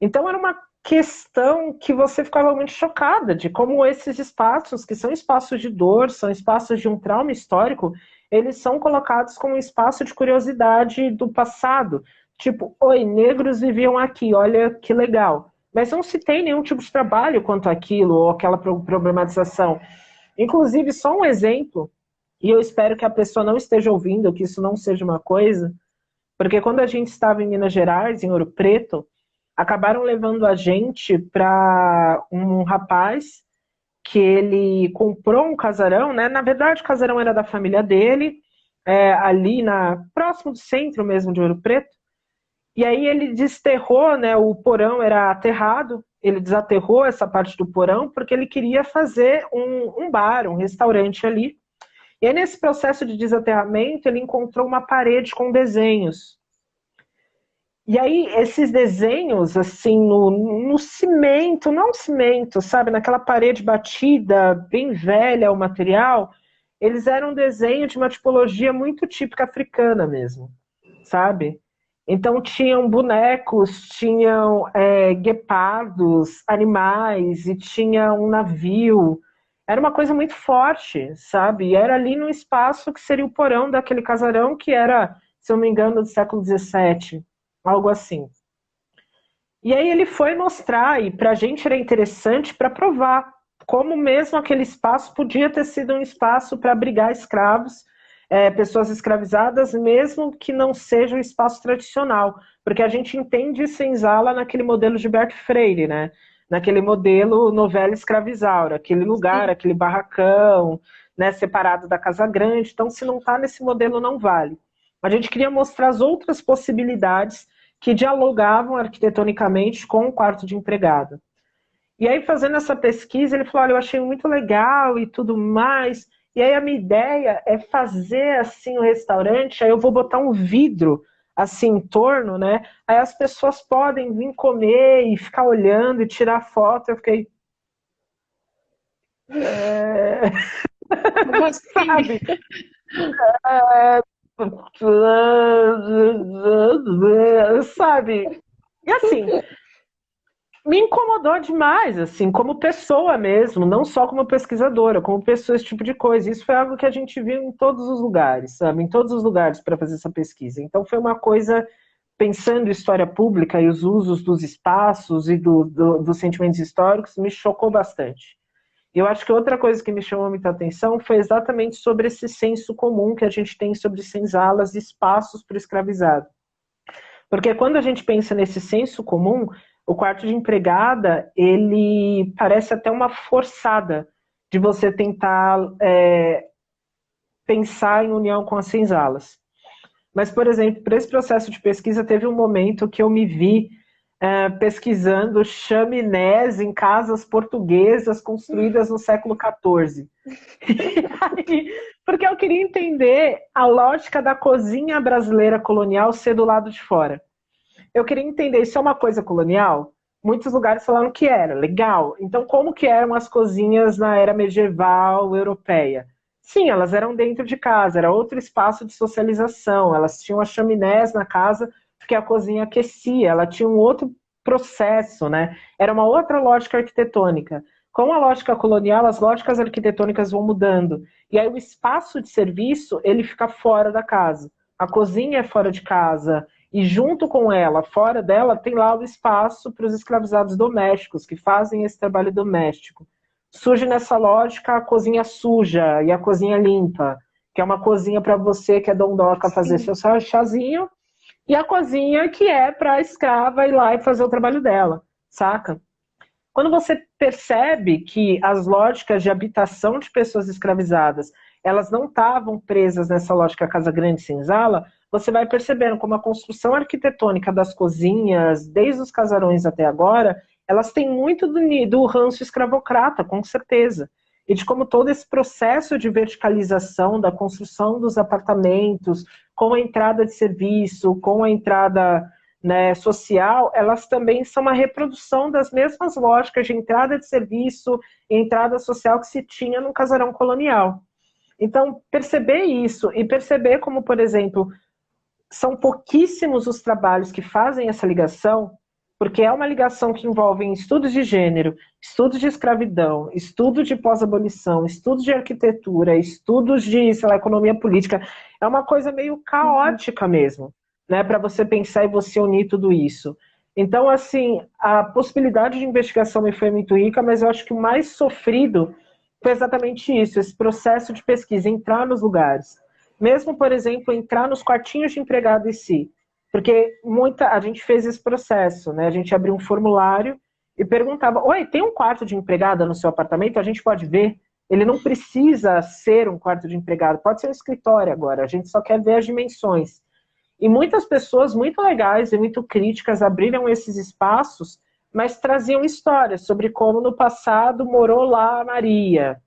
[SPEAKER 2] Então era uma questão que você ficava muito chocada de como esses espaços, que são espaços de dor, são espaços de um trauma histórico, eles são colocados como um espaço de curiosidade do passado. Tipo, oi, negros viviam aqui, olha que legal. Mas não se tem nenhum tipo de trabalho quanto aquilo, ou aquela problematização. Inclusive, só um exemplo, e eu espero que a pessoa não esteja ouvindo, que isso não seja uma coisa, porque quando a gente estava em Minas Gerais, em Ouro Preto, acabaram levando a gente para um rapaz que ele comprou um casarão, né? Na verdade, o casarão era da família dele, ali próximo do centro mesmo de Ouro Preto. E aí ele desterrou, né? O porão era aterrado, ele desaterrou essa parte do porão porque ele queria fazer um bar, um restaurante ali. E aí, nesse processo de desaterramento, ele encontrou uma parede com desenhos. E aí, esses desenhos, assim, no cimento, não cimento, sabe, naquela parede batida, bem velha o material, eles eram desenho de uma tipologia muito típica africana mesmo, sabe? Então, tinham bonecos, tinham guepardos, animais, e tinha um navio. Era uma coisa muito forte, sabe? E era ali no espaço que seria o porão daquele casarão, que era, se eu não me engano, do século XVII, algo assim. E aí ele foi mostrar, e para a gente era interessante para provar como mesmo aquele espaço podia ter sido um espaço para abrigar escravos, pessoas escravizadas, mesmo que não seja um espaço tradicional, porque a gente entende senzala naquele modelo Gilberto Freire, né? Naquele modelo novela escravizaura, aquele lugar, aquele barracão, né, separado da casa grande. Então, se não está nesse modelo, não vale. A gente queria mostrar as outras possibilidades que dialogavam arquitetonicamente com o quarto de empregada. E aí, fazendo essa pesquisa, ele falou, olha, eu achei muito legal e tudo mais. E aí, a minha ideia é fazer, assim, o restaurante, aí eu vou botar um vidro, assim, em torno, né? Aí as pessoas podem vir comer e ficar olhando e tirar foto. Eu fiquei...
[SPEAKER 1] Como assim?
[SPEAKER 2] Sabe? Sabe? E assim, me incomodou demais, assim, como pessoa mesmo, não só como pesquisadora, como pessoa, esse tipo de coisa. Isso foi algo que a gente viu em todos os lugares, sabe? Em todos os lugares para fazer essa pesquisa. Então foi uma coisa, pensando em história pública e os usos dos espaços e dos sentimentos históricos, me chocou bastante. E eu acho que outra coisa que me chamou muita atenção foi exatamente sobre esse senso comum que a gente tem sobre senzalas e espaços para o escravizado. Porque quando a gente pensa nesse senso comum, o quarto de empregada, ele parece até uma forçada de você tentar pensar em união com as senzalas. Mas, por exemplo, para esse processo de pesquisa, teve um momento que eu me vi pesquisando chaminés em casas portuguesas construídas no século XIV. Porque eu queria entender a lógica da cozinha brasileira colonial ser do lado de fora. Eu queria entender, isso é uma coisa colonial? Muitos lugares falaram que era, legal. Então, como que eram as cozinhas na era medieval europeia? Sim, elas eram dentro de casa, era outro espaço de socialização. Elas tinham as chaminés na casa, porque a cozinha aquecia, ela tinha um outro processo, né? Era uma outra lógica arquitetônica. Com a lógica colonial, as lógicas arquitetônicas vão mudando. E aí o espaço de serviço, ele fica fora da casa. A cozinha é fora de casa, e junto com ela, fora dela, tem lá o espaço para os escravizados domésticos, que fazem esse trabalho doméstico. Surge nessa lógica a cozinha suja e a cozinha limpa, que é uma cozinha para você que é dondoca fazer seu chazinho, e a cozinha que é para a escrava ir lá e fazer o trabalho dela, saca? Quando você percebe que as lógicas de habitação de pessoas escravizadas, elas não estavam presas nessa lógica casa grande senzala, você vai percebendo como a construção arquitetônica das cozinhas, desde os casarões até agora, elas têm muito do ranço escravocrata, com certeza. E de como todo esse processo de verticalização da construção dos apartamentos, com a entrada de serviço, com a entrada, né, social, elas também são uma reprodução das mesmas lógicas de entrada de serviço e entrada social que se tinha no casarão colonial. Então, perceber isso e perceber como, por exemplo, são pouquíssimos os trabalhos que fazem essa ligação, porque é uma ligação que envolve estudos de gênero, estudos de escravidão, estudos de pós-abolição, estudos de arquitetura, estudos de, sei lá, economia política. É uma coisa meio caótica mesmo, né, para você pensar e você unir tudo isso. Então, assim, a possibilidade de investigação me foi muito rica, mas eu acho que o mais sofrido foi exatamente isso, esse processo de pesquisa, entrar nos lugares. Mesmo, por exemplo, entrar nos quartinhos de empregado em si. Porque a gente fez esse processo, né? A gente abriu um formulário e perguntava: oi, tem um quarto de empregada no seu apartamento? A gente pode ver? Ele não precisa ser um quarto de empregado, pode ser um escritório agora, a gente só quer ver as dimensões. E muitas pessoas muito legais e muito críticas abriram esses espaços, mas traziam histórias sobre como no passado morou lá a Maria,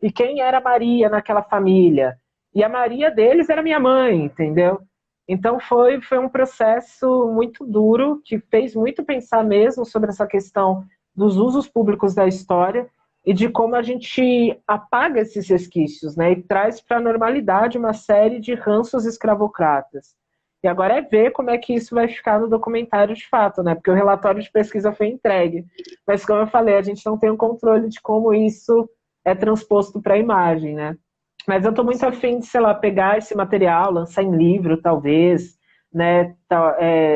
[SPEAKER 2] e quem era Maria naquela família. E a Maria deles era minha mãe, entendeu? Então foi um processo muito duro, que fez muito pensar mesmo sobre essa questão dos usos públicos da história e de como a gente apaga esses resquícios, né? E traz para a normalidade uma série de ranços escravocratas. E agora é ver como é que isso vai ficar no documentário de fato, né? Porque o relatório de pesquisa foi entregue. Mas, como eu falei, a gente não tem um controle de como isso é transposto para a imagem, né? Mas eu estou muito afim de, sei lá, pegar esse material, lançar em livro, talvez, né?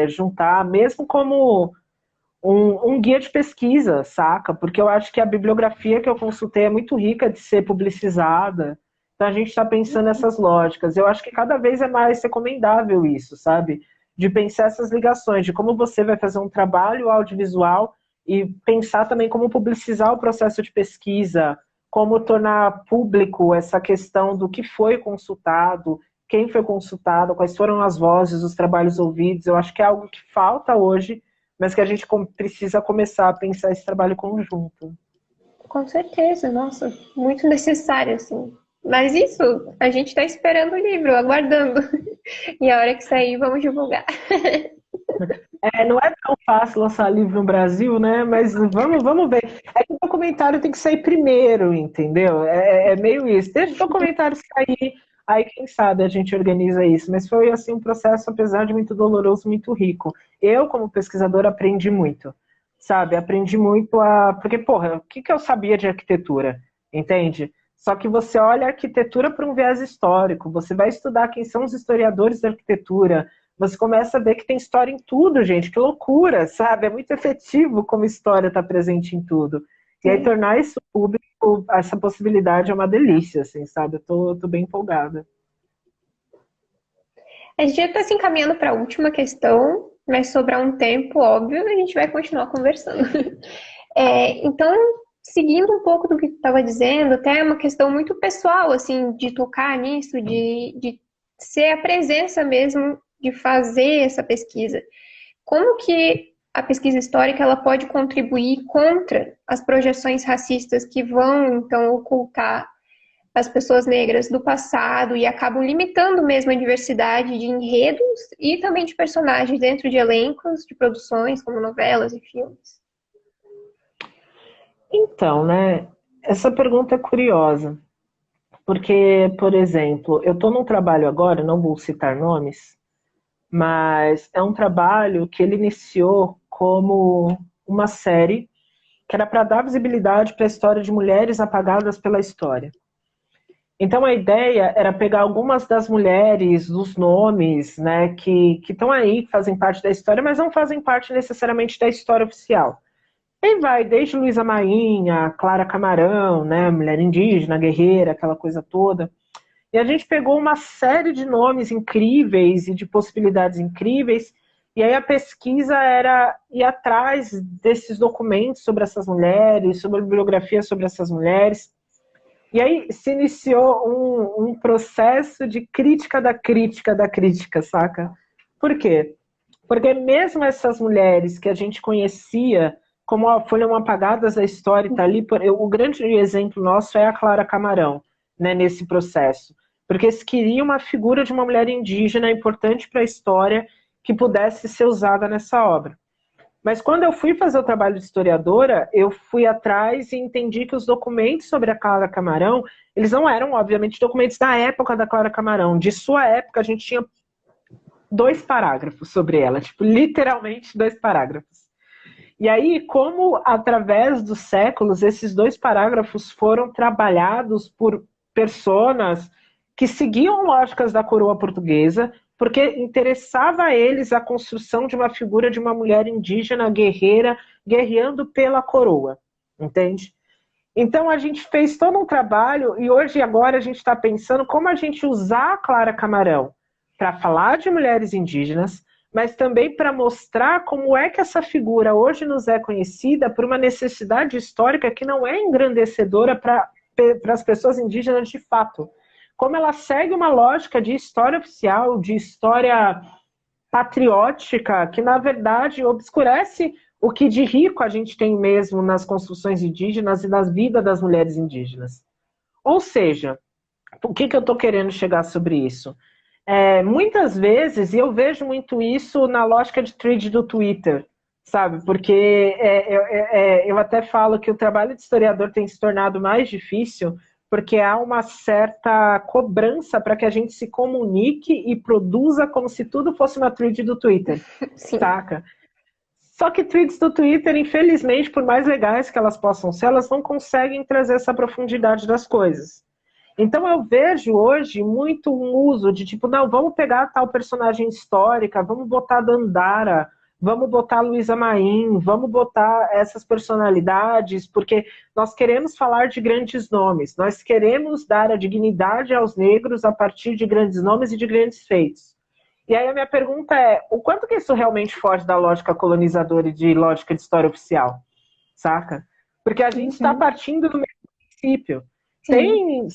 [SPEAKER 2] Juntar, mesmo como um guia de pesquisa, saca? Porque eu acho que a bibliografia que eu consultei é muito rica de ser publicizada. Então a gente está pensando nessas lógicas. Eu acho que cada vez é mais recomendável isso, sabe? De pensar essas ligações, de como você vai fazer um trabalho audiovisual e pensar também como publicizar o processo de pesquisa, como tornar público essa questão do que foi consultado, quem foi consultado, quais foram as vozes, os trabalhos ouvidos. Eu acho que é algo que falta hoje, mas que a gente precisa começar a pensar esse trabalho conjunto.
[SPEAKER 1] Com certeza, nossa, muito necessário, assim. Mas isso, a gente está esperando o livro, aguardando. E a hora que sair, vamos divulgar.
[SPEAKER 2] Não é tão fácil lançar livro no Brasil, né? Mas vamos ver. É que o documentário tem que sair primeiro, entendeu? É meio isso. Deixa o documentário sair, aí quem sabe a gente organiza isso. Mas foi assim um processo, apesar de muito doloroso, muito rico. Eu, como pesquisadora, aprendi muito, sabe? Aprendi muito Porque, porra, o que eu sabia de arquitetura? Entende? Só que você olha a arquitetura por um viés histórico, você vai estudar quem são os historiadores da arquitetura, você começa a ver que tem história em tudo, gente. Que loucura, sabe? É muito efetivo como a história está presente em tudo. E aí tornar isso público, essa possibilidade é uma delícia, assim, sabe? Eu tô bem empolgada.
[SPEAKER 1] A gente já está se encaminhando para a última questão. vai sobrar um tempo, óbvio, e a gente vai continuar conversando. Então, seguindo um pouco do que tu estava dizendo, até é uma questão muito pessoal, assim, de tocar nisso, de ser a presença mesmo de fazer essa pesquisa. Como que a pesquisa histórica ela pode contribuir contra as projeções racistas que vão, então, ocultar as pessoas negras do passado e acabam limitando mesmo a diversidade de enredos e também de personagens dentro de elencos, de produções, como novelas e filmes?
[SPEAKER 2] Então, né, essa pergunta é curiosa, porque, por exemplo, eu estou num trabalho agora, não vou citar nomes, mas é um trabalho que ele iniciou como uma série que era para dar visibilidade para a história de mulheres apagadas pela história. Então a ideia era pegar algumas das mulheres, dos nomes, né, que estão aí, que fazem parte da história, mas não fazem parte necessariamente da história oficial. E vai desde Luísa Mainha, Clara Camarão, né, mulher indígena, guerreira, aquela coisa toda. E a gente pegou uma série de nomes incríveis e de possibilidades incríveis, e aí a pesquisa era ir atrás desses documentos sobre essas mulheres, sobre a bibliografia sobre essas mulheres. E aí se iniciou um processo de crítica da crítica da crítica, saca? Por quê? Porque mesmo essas mulheres que a gente conhecia como foram apagadas da história e tá ali, o grande exemplo nosso é a Clara Camarão, né, nesse processo. Porque eles queriam uma figura de uma mulher indígena importante para a história que pudesse ser usada nessa obra. Mas quando eu fui fazer o trabalho de historiadora, eu fui atrás e entendi que os documentos sobre a Clara Camarão, eles não eram, obviamente, documentos da época da Clara Camarão. De sua época, a gente tinha 2 parágrafos sobre ela, tipo, literalmente 2 parágrafos. E aí, como através dos séculos, esses 2 parágrafos foram trabalhados por personas que seguiam lógicas da coroa portuguesa, porque interessava a eles a construção de uma figura de uma mulher indígena guerreira, guerreando pela coroa, entende? Então a gente fez todo um trabalho e hoje agora a gente está pensando como a gente usar a Clara Camarão para falar de mulheres indígenas, mas também para mostrar como é que essa figura hoje nos é conhecida por uma necessidade histórica que não é engrandecedora para as pessoas indígenas de fato. Como ela segue uma lógica de história oficial, de história patriótica, que na verdade obscurece o que de rico a gente tem mesmo nas construções indígenas e nas vidas das mulheres indígenas. Ou seja, o que eu estou querendo chegar sobre isso? Muitas vezes, e eu vejo muito isso na lógica de thread do Twitter, sabe? Porque eu até falo que o trabalho de historiador tem se tornado mais difícil porque há uma certa cobrança para que a gente se comunique e produza como se tudo fosse uma thread do Twitter,
[SPEAKER 1] Sim.
[SPEAKER 2] saca? Só que tweets do Twitter, infelizmente, por mais legais que elas possam ser, elas não conseguem trazer essa profundidade das coisas. Então eu vejo hoje muito um uso de tipo, não, vamos pegar tal personagem histórica, vamos botar Dandara, vamos botar Luísa Maim, vamos botar essas personalidades, porque nós queremos falar de grandes nomes, nós queremos dar a dignidade aos negros a partir de grandes nomes e de grandes feitos. E aí a minha pergunta é, o quanto que isso realmente foge da lógica colonizadora e de lógica de história oficial, saca? Porque a gente está partindo do mesmo princípio.
[SPEAKER 1] Sim.
[SPEAKER 2] Tem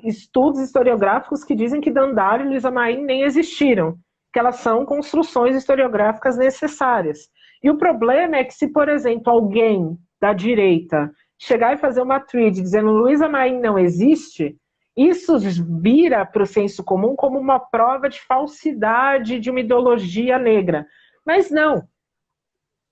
[SPEAKER 2] estudos historiográficos que dizem que Dandara e Luísa Maim nem existiram, que elas são construções historiográficas necessárias. E o problema é que se, por exemplo, alguém da direita chegar e fazer uma thread dizendo Luísa Maim não existe, isso vira para o senso comum como uma prova de falsidade de uma ideologia negra. Mas não.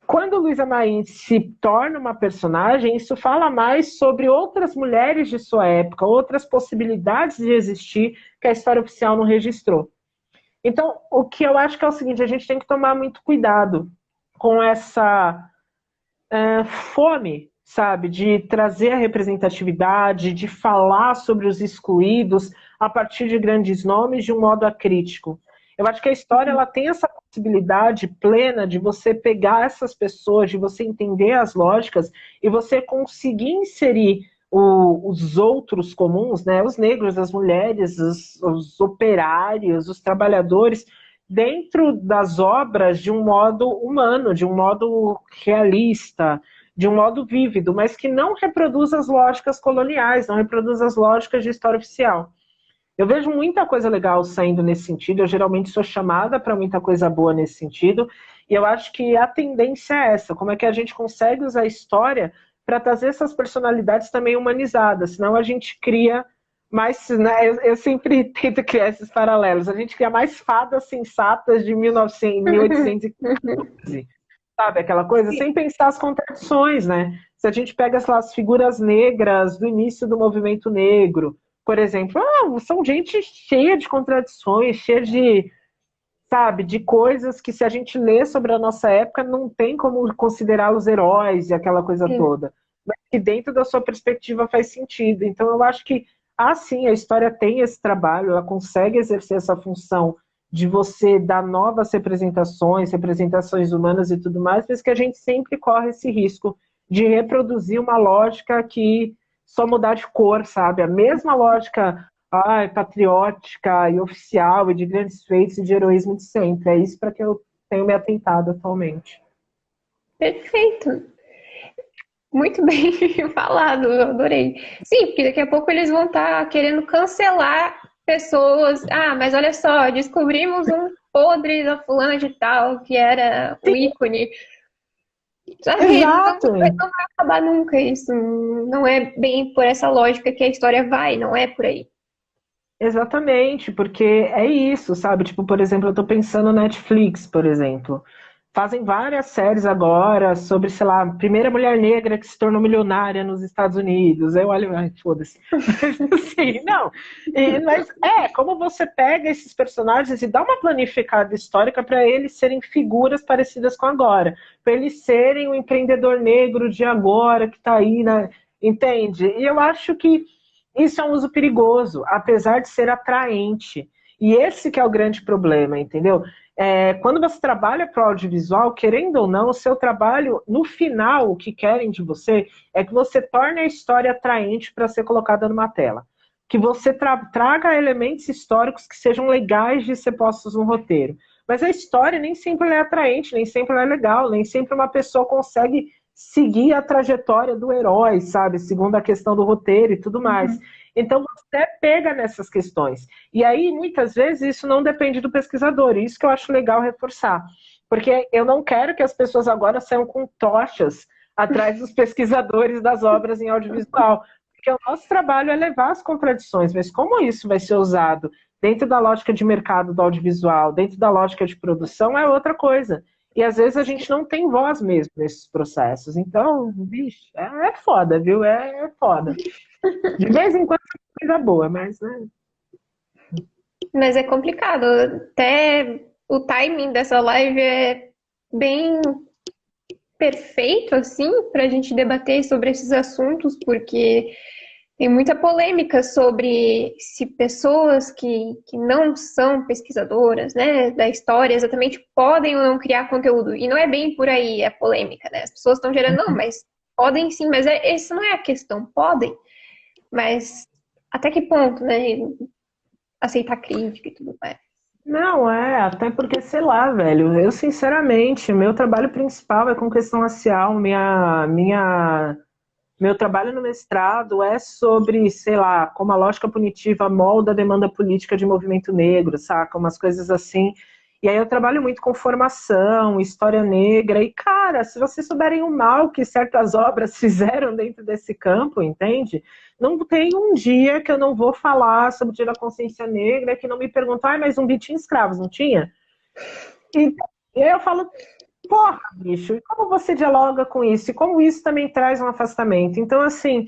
[SPEAKER 2] Quando Luísa Maim se torna uma personagem, isso fala mais sobre outras mulheres de sua época, outras possibilidades de existir que a história oficial não registrou. Então, o que eu acho que é o seguinte, a gente tem que tomar muito cuidado com essa fome, sabe, de trazer a representatividade, de falar sobre os excluídos a partir de grandes nomes de um modo acrítico. Eu acho que a história ela tem essa possibilidade plena de você pegar essas pessoas, de você entender as lógicas e você conseguir inserir os outros comuns, né, os negros, as mulheres, os operários, os trabalhadores, dentro das obras de um modo humano, de um modo realista, de um modo vívido, mas que não reproduz as lógicas coloniais, não reproduz as lógicas de história oficial. Eu vejo muita coisa legal saindo nesse sentido, eu geralmente sou chamada para muita coisa boa nesse sentido, e eu acho que a tendência é essa, como é que a gente consegue usar a história para trazer essas personalidades também humanizadas, senão a gente cria mais, né, eu sempre tento criar esses paralelos, a gente cria mais fadas sensatas de 1900, 1815, sabe, aquela coisa, sem pensar as contradições, né? Se a gente pega as figuras negras do início do movimento negro, por exemplo, são gente cheia de contradições, cheia de, sabe, de coisas que se a gente lê sobre a nossa época não tem como considerá-los heróis e aquela coisa
[SPEAKER 1] Sim.
[SPEAKER 2] toda. Mas que dentro da sua perspectiva faz sentido. Então eu acho que, sim, a história tem esse trabalho, ela consegue exercer essa função de você dar novas representações, representações humanas e tudo mais, mas que a gente sempre corre esse risco de reproduzir uma lógica que só mudar de cor, sabe? A mesma lógica patriótica e oficial e de grandes feitos e de heroísmo de sempre. É isso para que eu tenho me atentado atualmente.
[SPEAKER 1] Perfeito. Muito bem falado, eu adorei. Sim, porque daqui a pouco eles vão estar querendo cancelar pessoas. Ah, mas olha só, descobrimos um podre da fulana de tal, que era o ícone. Sabe,
[SPEAKER 2] Exato.
[SPEAKER 1] não vai acabar nunca isso. Não é bem por essa lógica que a história vai, não é por aí.
[SPEAKER 2] Exatamente, porque é isso, sabe? Tipo, por exemplo, eu tô pensando no Netflix, por exemplo. Fazem várias séries agora sobre, sei lá, a primeira mulher negra que se tornou milionária nos Estados Unidos. Eu olho, ai, foda-se. Mas assim, não. Mas como você pega esses personagens e dá uma planificada histórica para eles serem figuras parecidas com agora. Para eles serem o empreendedor negro de agora que tá aí, né? Entende? E eu acho que isso é um uso perigoso, apesar de ser atraente. E esse que é o grande problema, entendeu? Quando você trabalha para o audiovisual, querendo ou não, o seu trabalho, no final, o que querem de você é que você torne a história atraente para ser colocada numa tela. Que você traga elementos históricos que sejam legais de ser postos no roteiro. Mas a história nem sempre é atraente, nem sempre é legal, nem sempre uma pessoa consegue seguir a trajetória do herói, sabe? Segundo a questão do roteiro e tudo mais. Então você pega nessas questões. E aí, muitas vezes, isso não depende do pesquisador. E isso que eu acho legal reforçar. Porque eu não quero que as pessoas agora saiam com tochas atrás dos pesquisadores das obras em audiovisual. Porque o nosso trabalho é levar as contradições. Mas como isso vai ser usado dentro da lógica de mercado do audiovisual, dentro da lógica de produção, é outra coisa. E às vezes a gente não tem voz mesmo nesses processos. Então, bicho, é foda, viu? É foda. De vez em quando é coisa boa, mas, né?
[SPEAKER 1] Mas é complicado. Até o timing dessa live é bem perfeito, assim, para a gente debater sobre esses assuntos, porque tem muita polêmica sobre se pessoas que não são pesquisadoras, né, da história exatamente podem ou não criar conteúdo. E não é bem por aí a polêmica, né? As pessoas estão gerando, não, mas podem sim, mas essa não é a questão. Podem, mas até que ponto, né? Aceitar crítica e tudo mais.
[SPEAKER 2] Não, até porque, sei lá, velho, eu sinceramente, meu trabalho principal é com questão racial, meu trabalho no mestrado é sobre, sei lá, como a lógica punitiva molda a demanda política de movimento negro, saca? Umas coisas assim. E aí eu trabalho muito com formação, história negra, e cara, se vocês souberem o mal que certas obras fizeram dentro desse campo, entende? Não tem um dia que eu não vou falar sobre o Dia da Consciência Negra que não me perguntam, mas Zumbi tinha escravos, não tinha? E aí eu falo, porra, bicho, e como você dialoga com isso? E como isso também traz um afastamento? Então, assim,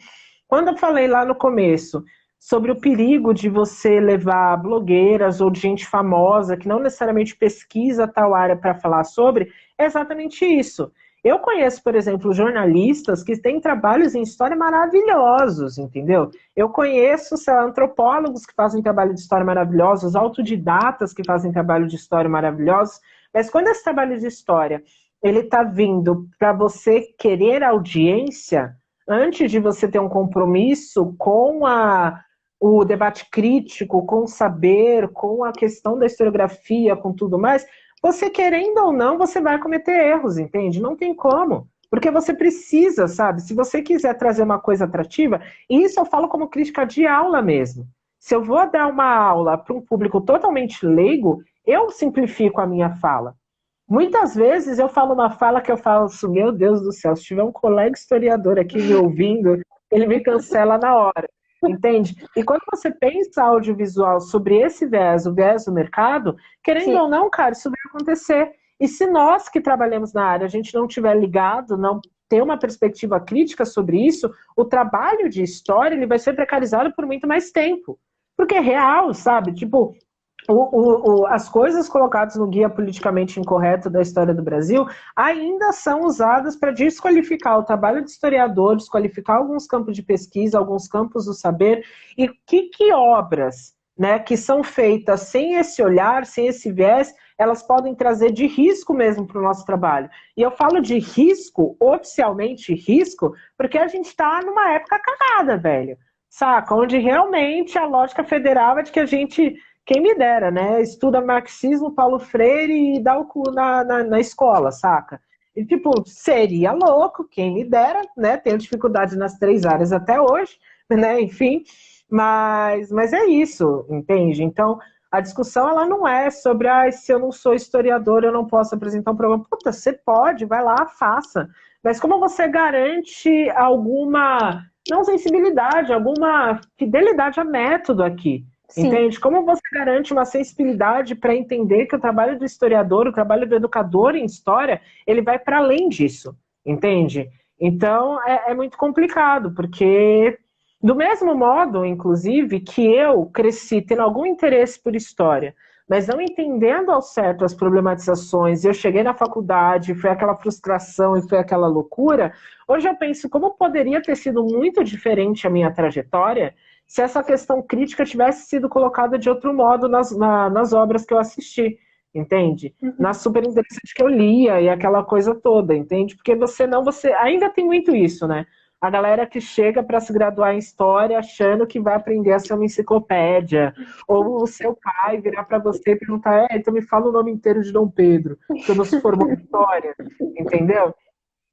[SPEAKER 2] quando eu falei lá no começo sobre o perigo de você levar blogueiras ou de gente famosa que não necessariamente pesquisa tal área para falar sobre, é exatamente isso. Eu conheço, por exemplo, jornalistas que têm trabalhos em história maravilhosos, entendeu? Eu conheço, sei lá, antropólogos que fazem trabalho de história maravilhosos, autodidatas que fazem trabalho de história maravilhosos, mas quando esse trabalho de história ele está vindo para você querer audiência, antes de você ter um compromisso com o debate crítico, com o saber, com a questão da historiografia, com tudo mais, você querendo ou não, você vai cometer erros, entende? Não tem como. Porque você precisa, sabe? Se você quiser trazer uma coisa atrativa, e isso eu falo como crítica de aula mesmo. Se eu vou dar uma aula para um público totalmente leigo, eu simplifico a minha fala. Muitas vezes eu falo uma fala que eu falo assim, meu Deus do céu, se tiver um colega historiador aqui me ouvindo, ele me cancela na hora, entende? E quando você pensa audiovisual sobre esse viés, o viés do mercado, querendo
[SPEAKER 1] Sim.
[SPEAKER 2] ou não, cara, isso vai acontecer. E se nós que trabalhamos na área, a gente não tiver ligado, não ter uma perspectiva crítica sobre isso, o trabalho de história ele vai ser precarizado por muito mais tempo. Porque é real, sabe? Tipo, as coisas colocadas no Guia Politicamente Incorreto da História do Brasil ainda são usadas para desqualificar o trabalho de historiador, desqualificar alguns campos de pesquisa, alguns campos do saber, e que obras, né, que são feitas sem esse olhar, sem esse viés, elas podem trazer de risco mesmo para o nosso trabalho. E eu falo de risco, oficialmente risco, porque a gente está numa época cagada, velho. Saca? Onde realmente a lógica federal é de que a gente, quem me dera, né? Estuda marxismo, Paulo Freire e dá o cu na escola, saca? E, tipo, seria louco, quem me dera, né? Tenho dificuldade nas 3 áreas até hoje, né? Enfim, mas é isso, entende? Então, a discussão, ela não é sobre, se eu não sou historiador, eu não posso apresentar um programa. Puta, você pode, vai lá, faça. Mas como você garante alguma, não sensibilidade, alguma fidelidade a método aqui?
[SPEAKER 1] Sim.
[SPEAKER 2] Entende? Como você garante uma sensibilidade para entender que o trabalho do historiador, o trabalho do educador em história, ele vai para além disso, entende? Então, é muito complicado, porque do mesmo modo, inclusive, que eu cresci tendo algum interesse por história, mas não entendendo ao certo as problematizações, e eu cheguei na faculdade, foi aquela frustração e foi aquela loucura, hoje eu penso como poderia ter sido muito diferente a minha trajetória se essa questão crítica tivesse sido colocada de outro modo nas obras que eu assisti, entende? Na
[SPEAKER 1] Uhum.
[SPEAKER 2] super interessante que eu lia e aquela coisa toda, entende? Porque você ainda tem muito isso, né? A galera que chega para se graduar em história achando que vai aprender a ser uma enciclopédia, ou o seu pai virar para você e perguntar, então me fala o nome inteiro de Dom Pedro, você não se formou em história, entendeu?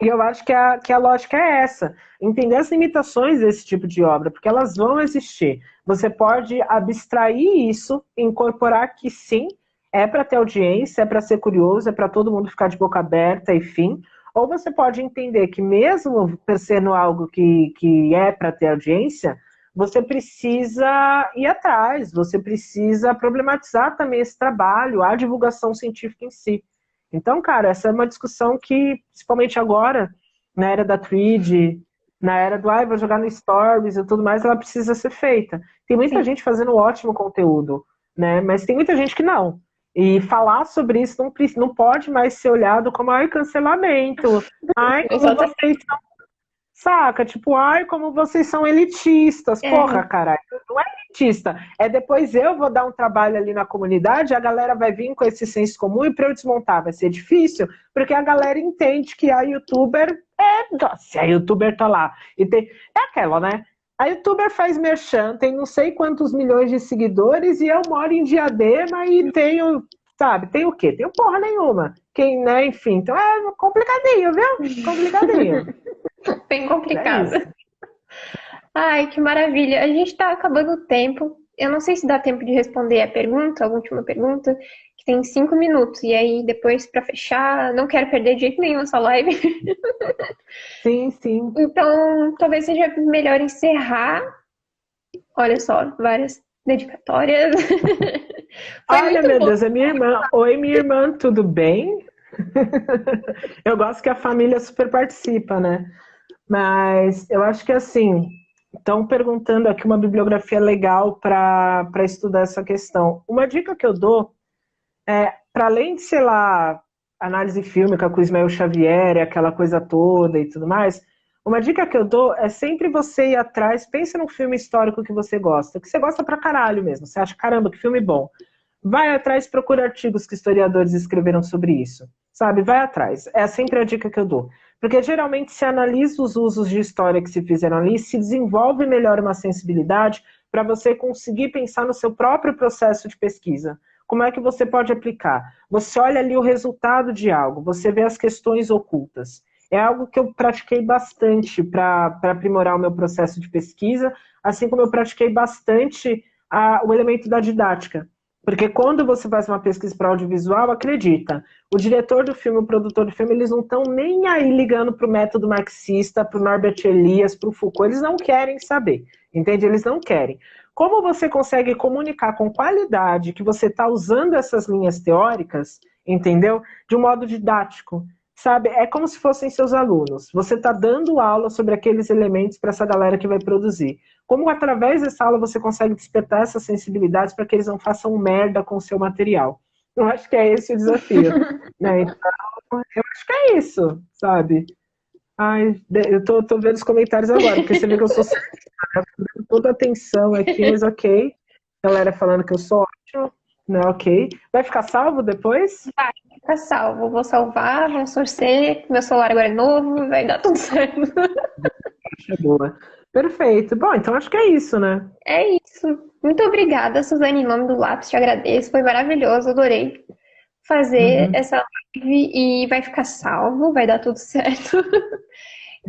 [SPEAKER 2] E eu acho que a lógica é essa, entender as limitações desse tipo de obra, porque elas vão existir. Você pode abstrair isso, incorporar que sim, é para ter audiência, é para ser curioso, é para todo mundo ficar de boca aberta, enfim. Ou você pode entender que mesmo sendo algo que é para ter audiência, você precisa ir atrás, você precisa problematizar também esse trabalho, a divulgação científica em si. Então, cara, essa é uma discussão que, principalmente agora, na era da Tweed, na era do, vou jogar no Stories e tudo mais, ela precisa ser feita. Tem muita
[SPEAKER 1] Sim.
[SPEAKER 2] gente fazendo ótimo conteúdo, né? Mas tem muita gente que não. E falar sobre isso não pode mais ser olhado como, cancelamento. Como
[SPEAKER 1] Exatamente.
[SPEAKER 2] vocês saca? Tipo, como vocês são elitistas.
[SPEAKER 1] É,
[SPEAKER 2] Porra, caralho, não é elitista. É depois eu vou dar um trabalho ali na comunidade, a galera vai vir com esse senso comum e para eu desmontar vai ser difícil, porque a galera entende que a youtuber se a youtuber tá lá e tem. É aquela, né? A youtuber faz merchan, tem não sei quantos milhões de seguidores e eu moro em Diadema e tenho, sabe, tem o quê? Tenho porra nenhuma. Quem, né, enfim, então é complicadinho, viu? Complicadinho.
[SPEAKER 1] bem
[SPEAKER 2] É
[SPEAKER 1] complicado.
[SPEAKER 2] isso.
[SPEAKER 1] Ai, que maravilha. A gente está acabando o tempo. Eu não sei se dá tempo de responder a pergunta, a última pergunta, que tem 5 minutos. E aí, depois, para fechar, não quero perder de jeito nenhum essa live.
[SPEAKER 2] Sim, sim.
[SPEAKER 1] Então, talvez seja melhor encerrar. Olha só, várias dedicatórias. Foi
[SPEAKER 2] Olha,
[SPEAKER 1] muito
[SPEAKER 2] meu
[SPEAKER 1] bom.
[SPEAKER 2] Deus, é minha irmã. Oi, minha irmã, tudo bem? Eu gosto que a família super participa, né? Mas eu acho que assim, estão perguntando aqui uma bibliografia legal para estudar essa questão. Uma dica que eu dou é, para além de, sei lá, análise fílmica com o Ismael Xavier, aquela coisa toda e tudo mais, uma dica que eu dou é sempre você ir atrás, pensa num filme histórico que você gosta pra caralho mesmo, você acha, caramba, que filme bom. Vai atrás, procura artigos que historiadores escreveram sobre isso, sabe? Vai atrás. É sempre a dica que eu dou. Porque geralmente se analisa os usos de história que se fizeram ali, se desenvolve melhor uma sensibilidade para você conseguir pensar no seu próprio processo de pesquisa. Como é que você pode aplicar? Você olha ali o resultado de algo, você vê as questões ocultas. É algo que eu pratiquei bastante para aprimorar o meu processo de pesquisa, assim como eu pratiquei bastante o elemento da didática. Porque quando você faz uma pesquisa para audiovisual, acredita, o diretor do filme, o produtor do filme, eles não estão nem aí ligando para o método marxista, para o Norbert Elias, para o Foucault, eles não querem saber, entende? Eles não querem. Como você consegue comunicar com qualidade que você está usando essas linhas teóricas, entendeu? De um modo didático, sabe? É como se fossem seus alunos. Você está dando aula sobre aqueles elementos para essa galera que vai produzir. Como através dessa aula você consegue despertar essas sensibilidades para que eles não façam merda com o seu material. Eu acho que é esse o desafio, né? Então, eu acho que é isso, sabe? Ai, eu tô vendo os comentários agora, porque você vê que eu sou dando toda a atenção aqui, mas ok. Galera falando que eu sou ótimo, né? Ok. Vai ficar salvo depois?
[SPEAKER 1] Vai, fica salvo. Vou salvar, vamos torcer. Meu celular agora é novo, vai dar tudo certo.
[SPEAKER 2] É boa. Perfeito. Bom, então acho que é isso, né?
[SPEAKER 1] É isso. Muito obrigada, Suzane, em nome do Lápis, te agradeço. Foi maravilhoso, adorei fazer
[SPEAKER 2] Uhum.
[SPEAKER 1] essa live e vai ficar salvo, vai dar tudo certo.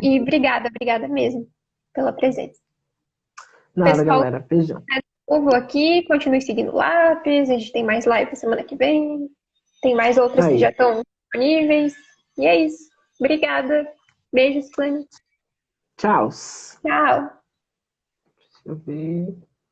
[SPEAKER 1] E obrigada, obrigada mesmo pela presença.
[SPEAKER 2] Nada,
[SPEAKER 1] Pessoal,
[SPEAKER 2] galera. Beijão.
[SPEAKER 1] eu vou aqui, continue seguindo o Lápis, a gente tem mais live semana que vem, tem mais outras que já
[SPEAKER 2] Aí.
[SPEAKER 1] estão disponíveis. E é isso. Obrigada. Beijo, Suzane.
[SPEAKER 2] Tchau.
[SPEAKER 1] Tchau.
[SPEAKER 2] Deixa eu ver.